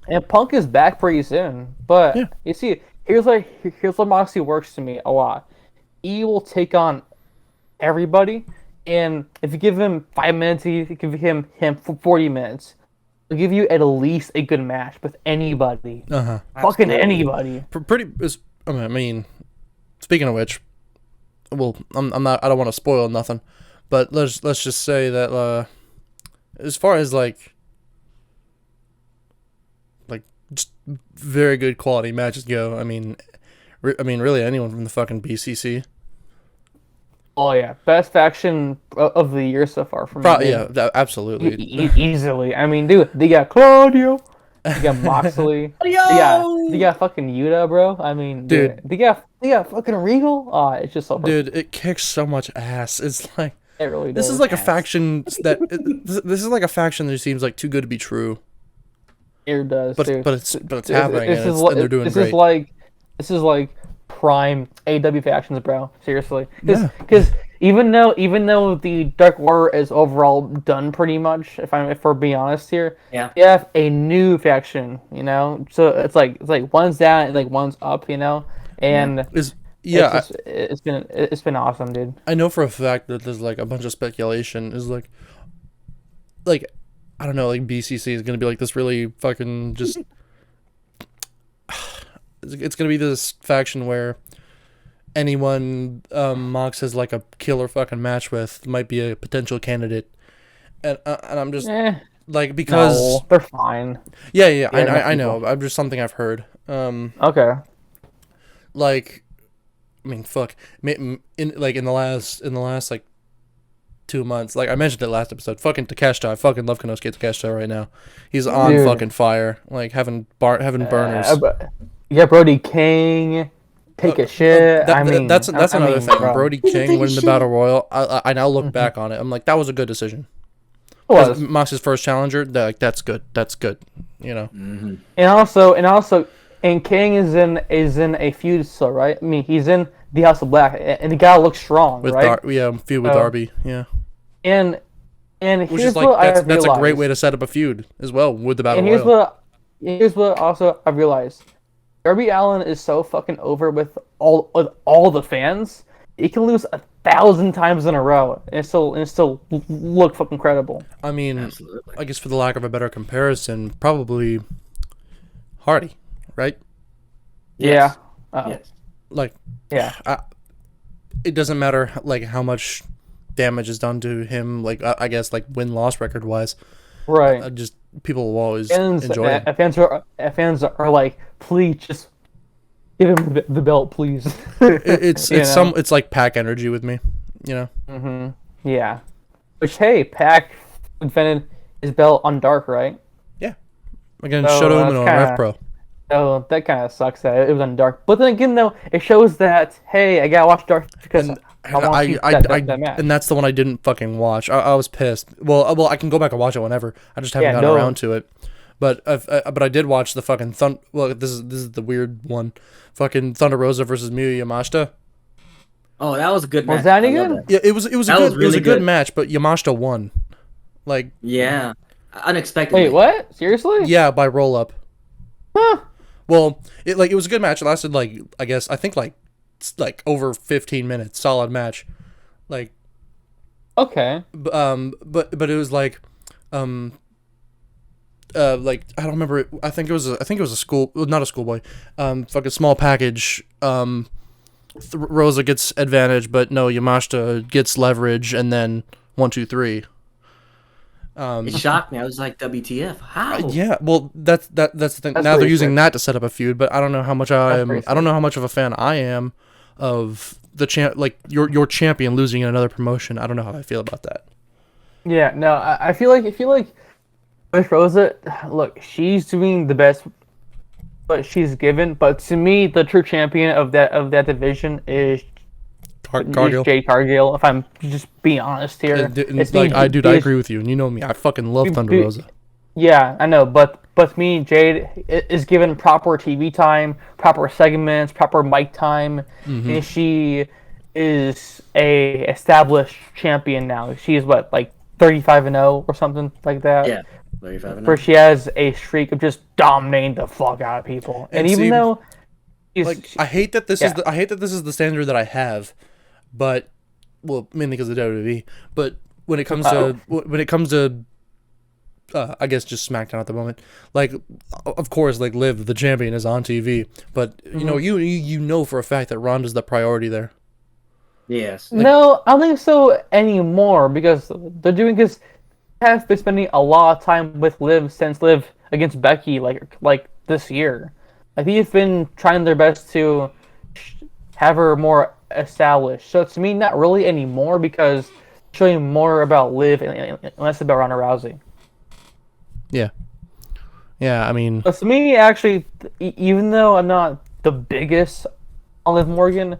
And Punk is back pretty soon. But Yeah. you see, here's what Moxley works to me a lot. He will take on everybody, and if you give him 5 minutes, you give him for 40 minutes. He'll give you at least a good match with anybody. Fucking anybody. Pretty. I mean, speaking of which, well, I'm not. I don't want to spoil nothing, but let's just say that as far as like just very good quality matches go, I mean, really anyone from the fucking BCC. Oh yeah, best faction of the year so far for me. Probably, dude. yeah, absolutely. Easily. I mean, dude, they got Claudio, they got Moxley, they got fucking Yuta, bro. I mean, dude, they got fucking Regal. It's just so Dude, it kicks so much ass. It's like, it really this does. is like a faction that this is like a faction that seems like too good to be true. It does, But dude. it's happening, and they're doing this great. This is like prime AEW factions, bro. Seriously, Yeah. because even though the Dark Order is overall done pretty much, if we're being honest here, Yeah. you have a new faction, you know. So it's like one's down and like one's up, you know, and it's been awesome, dude. I know for a fact that there's like a bunch of speculation is like I don't know, like BCC is gonna be like this really fucking just. It's gonna be this faction where anyone Mox has like a killer fucking match with might be a potential candidate, and I'm just like because no, they're fine. Yeah, I know. I'm just something I've heard. Okay. Like, I mean, fuck. In the last like 2 months, like I mentioned it last episode. Fucking Takeshita, I fucking love Konosuke Takeshita right now. He's on fucking fire, like having burners. Yeah, Brody King, take a shit. That's another thing. Bro. Brody King winning the battle royal. I now look back on it. I'm like, that was a good decision. It was Mox's first challenger. That's good. That's good. You know. Mm-hmm. And King is in a feud still, right? I mean, he's in the House of Black, and the guy looks strong, With right? Feud with Darby. Yeah. And which here's is like what that's a great way to set up a feud as well with the battle and royal. Here's what also I realized. Darby Allin is so fucking over with all the fans. He can lose 1,000 times in a row and still look fucking credible. I mean, Absolutely. I guess for the lack of a better comparison, probably Hardy, right? Yes. Yeah. Yes. Like, Yeah. it doesn't matter like how much damage is done to him. Like, I guess like win-loss record wise, Right. just people will always enjoy it. Fans are like, please just give him the belt, please. It's like Pac energy with me, you know. Mm-hmm. Yeah. Which Pac defended his belt on Dark, right? Yeah. Again, Shoto Umino on Rev Pro. Oh, that kind of sucks that it was on Dark. But then again, though, it shows that I gotta watch Dark because I want to see that match. And that's the one I didn't fucking watch. I was pissed. Well, I can go back and watch it whenever. I just haven't gotten around to it. But I did watch the fucking Well, this is the weird one. Fucking Thunder Rosa versus Miyu Yamashita. Oh, that was a good match. Was that any good? Yeah, it was a good match, but Yamashita won. Like, yeah, unexpectedly. Wait, what? Seriously? Yeah, by roll up. Huh. Well, it was a good match. It lasted like over 15 minutes, solid match. Like, okay. But it was like I don't remember it. I think it was a school, not a schoolboy. Fucking small package. Rosa gets advantage, but no, Yamashita gets leverage, and then 1, 2, 3. It shocked me. I was like, WTF? How? Yeah, well, that's the thing. That's now they're pretty using sick. that to set up a feud, but I don't know how much I pretty don't know how much of a fan I am of the like your champion losing in another promotion. I don't know how I feel about that. Yeah, no, I feel like with Rosa, look, she's doing the best what she's given, but to me, the true champion of that division is Cargill. Jade Cargill. If I'm just being honest here, I agree with you, and you know me, I fucking love Thunder Rosa. Yeah, I know, but me, Jade is given proper TV time, proper segments, proper mic time, and she is a established champion now. She is what, like 35-0 or something like that. Yeah, 35-0. Where she has a streak of just dominating the fuck out of people, and even though I hate that this is the standard that I have, but well, mainly because of WWE. But when it comes to I guess just SmackDown at the moment. Like, of course, like Liv, the champion, is on TV, but you know, you know for a fact that Ronda's the priority there. Yes. No, I don't think so anymore because they have been spending a lot of time with Liv since Liv against Becky like this year. Like they've been trying their best to have her more established. So to me, not really anymore because showing more about Liv and less about Ronda Rousey. Yeah, I mean... But to me, actually, even though I'm not the biggest on Liv Morgan,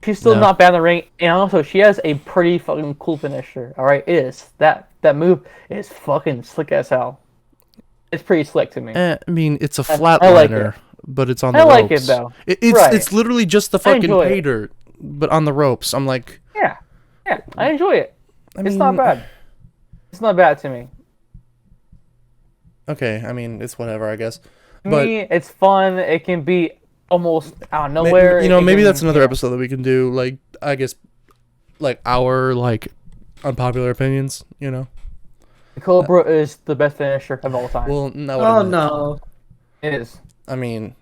she's still not bad in the ring. And also, she has a pretty fucking cool finisher, alright? It is. That move is fucking slick as hell. It's pretty slick to me. I mean, it's a I like flatliner. but it's on the I ropes. like it though. It's Right. it's literally just the I fucking enjoy pay it. dirt, but on the ropes. I'm like, Yeah, I enjoy it. I It's mean, not bad. It's not bad to me. Okay, I mean, it's whatever, I guess. To But me, it's fun. It can be almost out of nowhere. you know, It maybe can, that's another you know, episode that we can do. Like, I guess, like our like unpopular opinions. You know. The Cobra is the best finisher of all time. Well, no. Oh no. It is. I mean,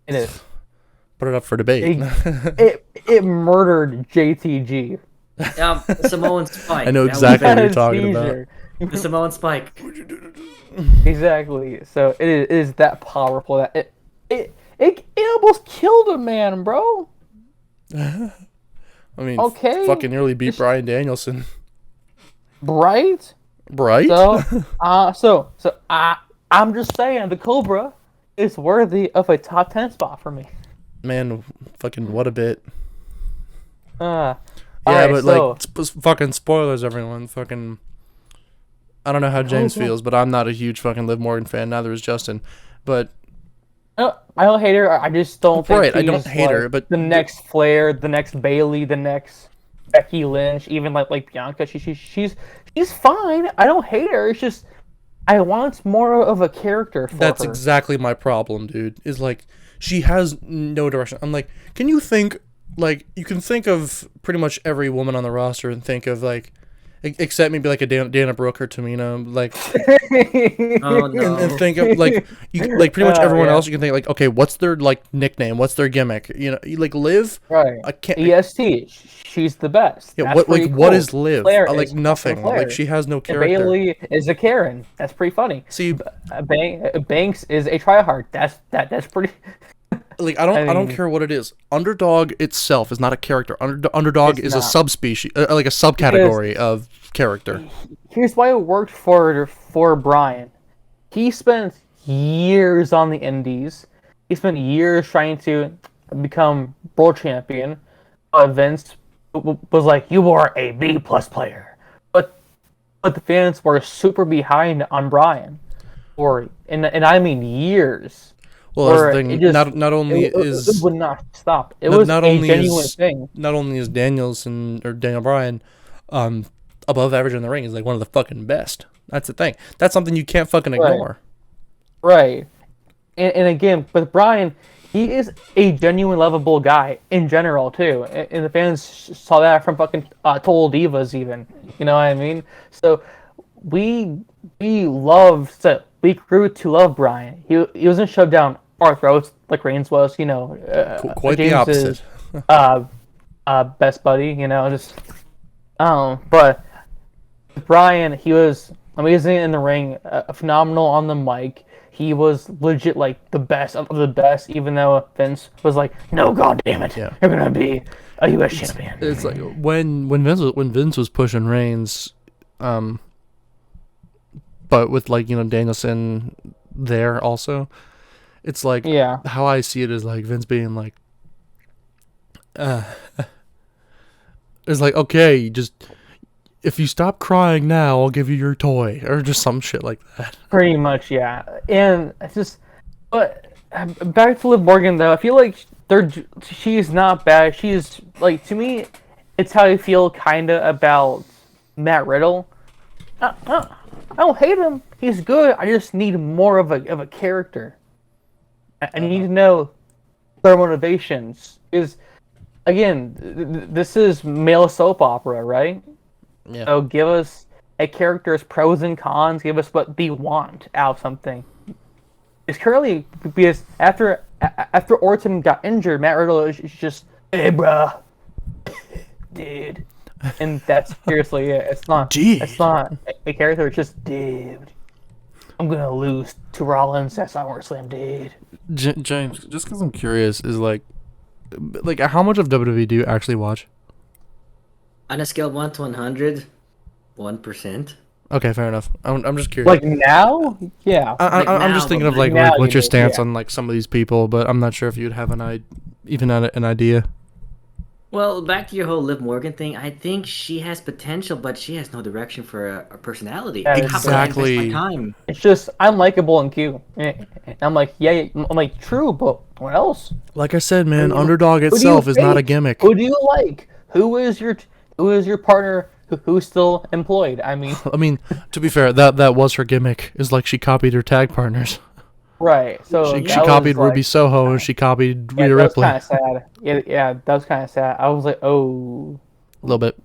It is. put it up for debate. It murdered JTG. Yeah, Samoan Spike. I know That was exactly what better. you're talking about. Seizure. The Samoan Spike. Exactly. So it is that powerful that it almost killed a man, bro. I mean, Okay. fucking nearly beat Bryan Danielson. Right? Right? So I'm just saying the Cobra is worthy of a top 10 spot for me. Man, fucking what a bit. Yeah, Yeah, alright, but so, like, fucking spoilers, everyone. Fucking, I don't know how James feels, but I'm not a huge fucking Liv Morgan fan. Neither is Justin. But I don't hate her. I just don't think Right, I don't she's, hate her, like, but the next Flair, the next Bailey, the next Becky Lynch, even like Bianca, she's fine. I don't hate her. It's just I want more of a character for that's her. exactly my problem, dude. Is like she has no direction. I'm like, can you think like you can think of pretty much every woman on the roster and think of like, except maybe like a Dana Brooke or Tamina, like, Oh no. and think of like you like pretty much everyone yeah. else. You can think like, okay, what's their like nickname? What's their gimmick? You know, like Liv. Right. I can't. EST, she's the best. Yeah, That's what like pretty what cool. is Liv? Flair Like is nothing. Flair. Like she has no And character. Bailey is a Karen. That's pretty funny. See, Banks is a tryhard. That's pretty. like I don't mean- care what it is. Underdog itself is not a character. Underdog It's is not. a subspecies, like a subcategory of character. Here's why it worked for Brian. He spent years on the Indies. He spent years trying to become world champion. Vince was like, "You are a B+ player," but the fans were super behind on Brian, and I mean years. Well, that's Or the thing. it just- Not only It is would not stop. It not- was not a only genuine is- thing. not only is Danielson or Daniel Bryan, above average in the ring, is like one of the fucking best. That's the thing. That's something you can't fucking ignore. Right. And again, with Brian, he is a genuine lovable guy in general too, and the fans saw that from fucking Total Divas even. You know what I mean? So we grew to love Brian. He wasn't shoved down our throats like Reigns was. You know, Quite the James's, opposite. best buddy. You know, just but Brian, he was amazing in the ring, phenomenal on the mic. He was legit like the best of the best, even though Vince was like, "No, God damn it, Yeah. you're gonna be a U.S. champion." It's like when Vince was pushing Reigns, but with like Danielson there also, it's like Yeah, how I see it is like Vince being like, it's like, okay, just if you stop crying now, I'll give you your toy or just some shit like that. pretty much, yeah. And it's just, but back to Liv Morgan though, I feel like she's not bad. She's like, to me, it's how I feel kind of about Matt Riddle. I don't hate him. He's good. I just need more of a character. I need to know their motivations. Is again, this is male soap opera, right? Yeah. So give us a character's pros and cons. Give us what they want out of something. It's currently because after Orton got injured, Matt Riddle is just, "Hey, bruh, dude," and that's seriously it. It's not. Dude. It's not a character. It's just, dude. I'm gonna lose to Rollins at SummerSlam, dude. James, just because I'm curious, is like how much of WWE do you actually watch? On a scale of 1 to 100, 1%. Okay, fair enough. I'm just curious. Like now, yeah. I'm just now, thinking of but like now what's you your do, stance yeah. on like some of these people, but I'm not sure if you'd have an idea. Well, back to your whole Liv Morgan thing. I think she has potential, but she has no direction for a personality. That Like, is how can I invest my Exactly. time? It's just I'm likable and cute. And I'm like, yeah, I'm like, true, but what else? Like I said, man, Who underdog who do you itself is not a hate? gimmick. Who do you like? Who is your partner who's still employed? I mean, I mean, to be fair, that was her gimmick. Is like she copied her tag partners. right? So She that copied was Ruby like, Soho and she copied yeah, Rhea that was Ripley kind a of sad. Yeah, that was kind of sad. I was like, oh, little bit.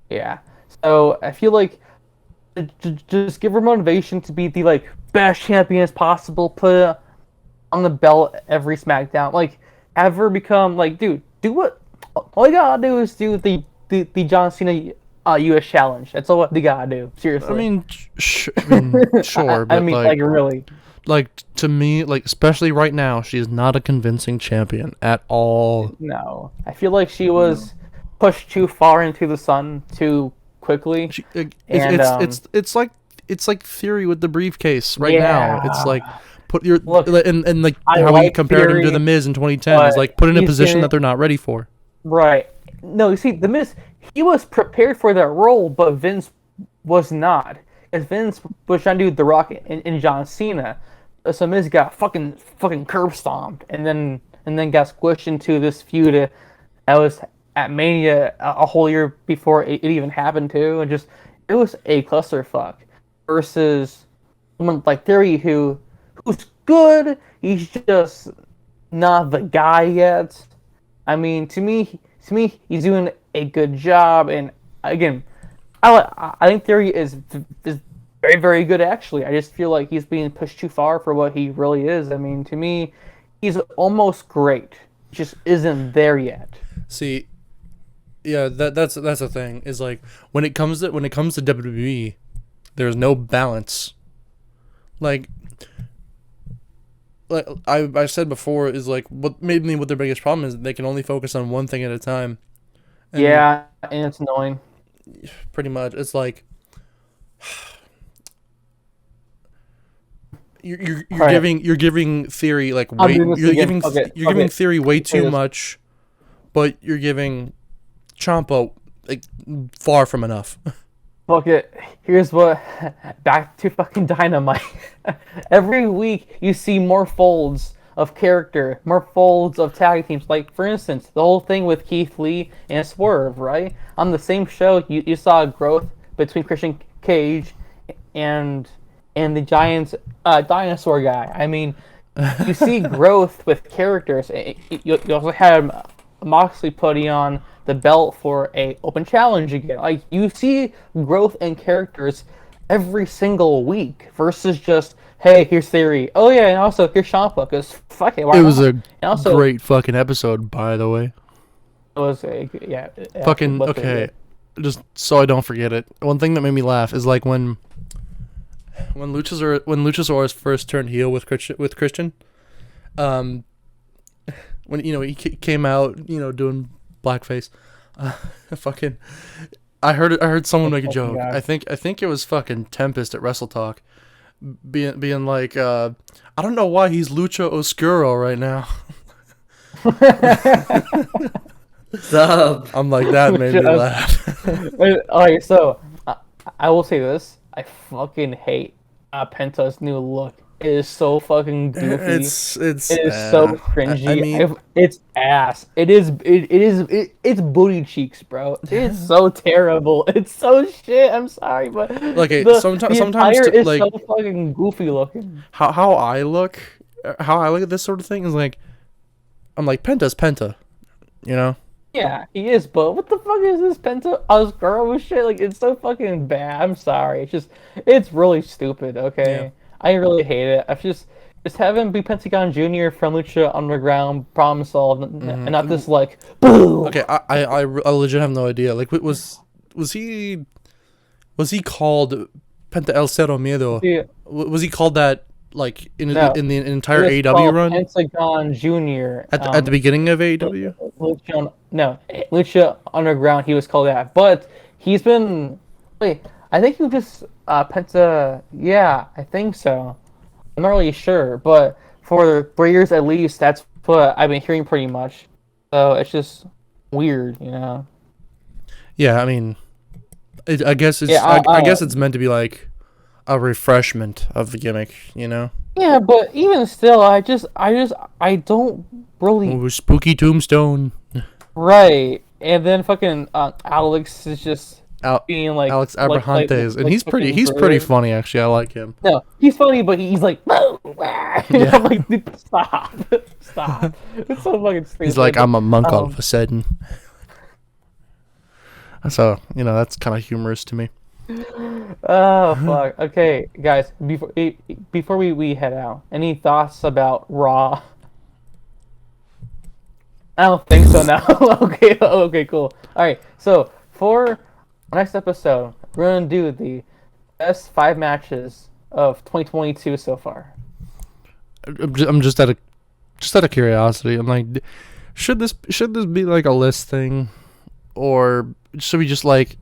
yeah. So I feel like just give her motivation to be the like best champion as possible. Put her on the belt every SmackDown. Like have her become like, dude, do what all you gotta do is do the John Cena U.S. challenge. That's all what they gotta do. I Seriously. mean, I mean, sure, I but mean, like really. like to me, like especially right now, she is not a convincing champion at all. No, I feel like she was pushed too far into the sun too quickly, and It's like Theory with the briefcase right now. It's like yeah. put your Look, and like I how he like compared him to Theory, the Miz in 2010 is but like put in a he's position gonna that they're not ready for. right. No, you see, the Miz, he was prepared for that role, but Vince was not, because Vince was trying to do The Rock and John Cena, so Miz got fucking curb stomped, and then got squished into this feud that was at Mania a whole year before it even happened too, and just it was a clusterfuck versus someone like Theory who's good. He's just not the guy yet. I mean, to me, he's doing a good job, and again, I think Theory is very very good actually. I just feel like he's being pushed too far for what he really is. I mean, to me, he's almost great, just isn't there yet. See, yeah, that's the thing is like when it comes to WWE, there's no balance. Like I said before is like what made me what their biggest problem is they can only focus on one thing at a time. And Yeah, and it's annoying. pretty much it's like you're Alright, giving Theory like I'm way doing this you're again. giving Okay, you're giving okay. Theory way Say too this. much, but you're giving Ciampa like far from enough. Fuck it. Here's what. Back to fucking Dynamite. Every week you see more folds of character, more folds of tag teams. Like for instance, the whole thing with Keith Lee and Swerve, right? On the same show, you saw growth between Christian Cage and the Giants dinosaur guy. I mean, you see growth with characters. You also had Moxley putting on the belt for a open challenge again. Like you see growth in characters every single week versus just hey, here's Theory. Oh yeah, and also here's Ciampa because fuck it, why It was not? a And also great fucking episode, by the way. it was a yeah, it actually Fucking was pretty okay. good. Just so I don't forget it. One thing that made me laugh is like when Luchasaurus first turned heel with Christian, um, when he came out doing blackface, fucking, I heard someone make a Oh my joke. god. I think it was fucking Tempest at Wrestle Talk, being like, I don't know why he's Lucha Oscuro right now. Sub. I'm like that made me laugh. Alright, so I will say this: I fucking hate Penta's new look. It is so fucking goofy. It's It is so I cringy. mean, It's ass. It's booty cheeks, bro. It's so terrible. It's so shit. I'm sorry, but like the sometimes attire is like so fucking goofy looking. how I look at this sort of thing is like I'm like Penta's Penta, you know? Yeah, he is, but what the fuck is this Penta Oscuro shit? Like, it's so fucking bad. I'm sorry. It's really stupid, okay? Yeah. I really hate it. Just have him be Pentagon Jr. from Lucha Underground, problem solved, and not this, like, boo! Okay, I legit have no idea. Like, was he called Penta El Cero Miedo? See, Was he called that like no, in the entire it is AEW called run Pentagon Jr. at the beginning of AEW? Lucha Underground, he was called that. But he's been... Wait, I think he was just Penta... Yeah, I think so. I'm not really sure, but for 3 years at least, that's what I've been hearing pretty much. So it's just weird, you know. Yeah, I mean, I guess it's Yeah, I guess it's meant to be like a refreshment of the gimmick, you know. Yeah, but even still, I don't really Ooh, spooky tombstone. right. And then fucking Alex is just Al- being like Alex like Abrahantes, and he's fucking pretty brilliant. funny actually. I like him. No, he's funny, but he's like, Yeah. I'm like, dude, stop, stop. It's so fucking stupid. He's like, I'm a monk all of Um, a sudden. So that's kind of humorous to me. Oh fuck. Okay, guys. Before we head out, any thoughts about Raw? I don't think so now. Okay. Okay. Cool. All right. So for next episode, we're gonna do the best 5 matches of 2022 so far. I'm just out of curiosity. I'm like, should this be like a list thing, or should we just like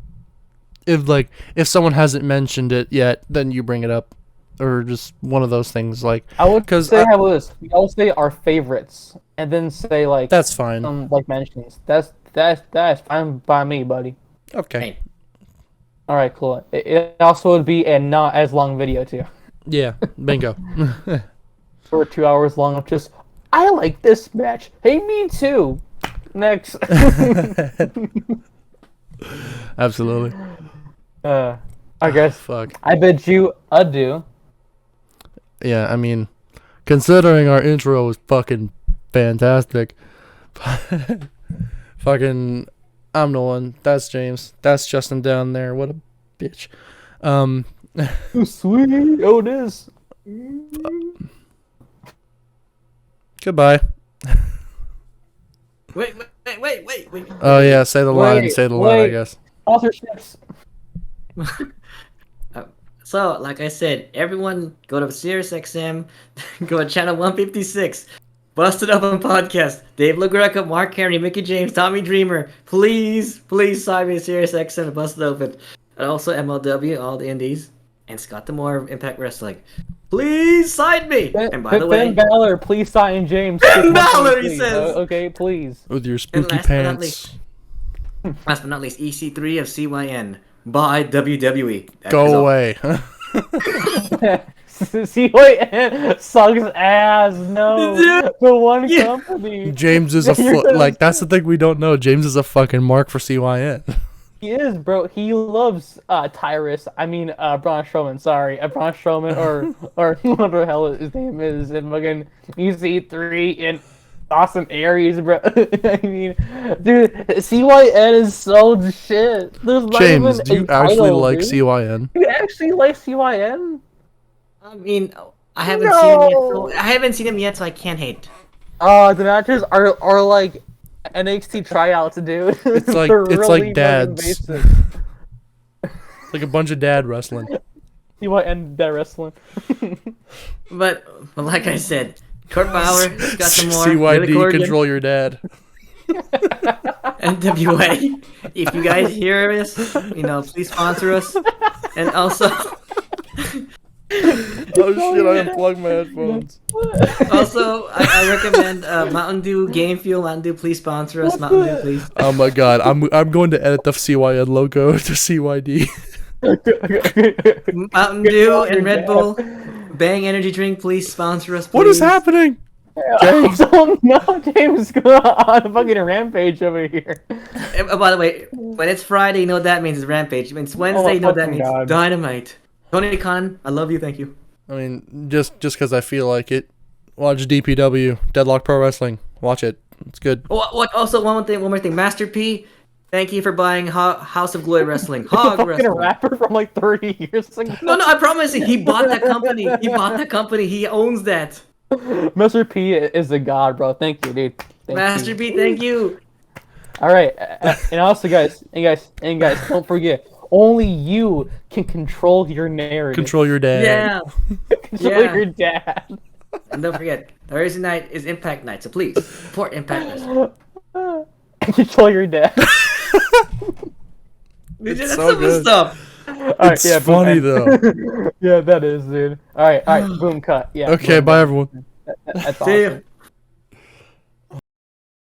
if someone hasn't mentioned it yet, then you bring it up, or just one of those things like. I would 'Cause say have a list. We all say our favorites, and then say like That's fine. like mentions. That's fine by me, buddy. Okay. Hey, All right, cool. It also would be a not as long video too. Yeah. Bingo. For 2 hours long of just, I like this match. Hey, me too. Next. Absolutely. I guess Fuck. I bid you adieu. Yeah. I mean, considering our intro was fucking fantastic. Fucking, I'm Nolan. That's James. That's Justin down there. What a bitch. Sweet Otis. Goodbye. wait. Oh yeah, say the line. Wait, Say the line. I wait. guess. Sponsorships. So, like I said, everyone go to SiriusXM, go to channel 156, Busted Open Podcast, Dave LaGreca, Mark Henry, Mickey James, Tommy Dreamer. Please sign me at SiriusXM and Busted Open. And also MLW, all the indies, and Scott D'Amore of Impact Wrestling. Please sign me! And by the way, Ben Balor, please sign James. Ben Balor, he Please. says! Okay, please. With your And spooky last but not pants. least, last but not least, EC3 of CYN by WWE. That is Go all. away. CYN sucks ass. No, the one company. James is that's the thing we don't know. James is a fucking mark for CYN. He is, bro. He loves Tyrus. I mean, Braun Strowman. Sorry, Braun Strowman or whatever the hell his name is, and fucking EC3 and Awesome Aries, bro. I mean, dude, CYN is so shit. There's not James, even do you a actually title, like dude. CYN? You actually like CYN? I mean, I haven't seen him yet. So I haven't seen him yet, so I can't hate. The matches are like NXT tryouts, dude. It's like They're it's really like dads. fucking It's like a bunch of dad wrestling. basic. CYN that wrestling. But like I said, Kurt Bauer, Scott D'Amore, CYD, Billy Corgan, control your dad. NWA. If you guys hear this, please sponsor us. And also, Oh shit! I unplugged my headphones. I recommend Mountain Dew Game Fuel. Mountain Dew, please sponsor us. Mountain Dew, please. Oh my god! I'm going to edit the CYN logo to CYD. Mountain Dew and Red Bull, Bang Energy Drink, please sponsor us. Please. What is happening? James, oh no, James going on a fucking rampage over here. By the way, when it's Friday, you know what that means? It's Rampage. When it's Wednesday, you know what that fucking means? God. Dynamite. Tony Khan, I love you. Thank you. I mean, just because I feel like it. Watch DPW, Deadlock Pro Wrestling. Watch it. It's good. What? Also, one more thing. Master P, thank you for buying House of Glory Wrestling. Hog Fucking Wrestling. rapper from like 30 years ago. No, I promise you, he bought that company. He owns that. Mr. P is a god, bro. Thank you, dude. Master P, thank you. All right, and also, guys, don't forget, only you can control your narrative. Control your dad. Yeah. Control Yeah. your dad. And don't forget, Thursday night is Impact Night, so please support Impact Wrestling. Control your dad. That's so some good. stuff. All It's funny though. Yeah, that is, dude. All right, boom, cut. Yeah. Okay, boom, bye cut. everyone. That's See ya. awesome.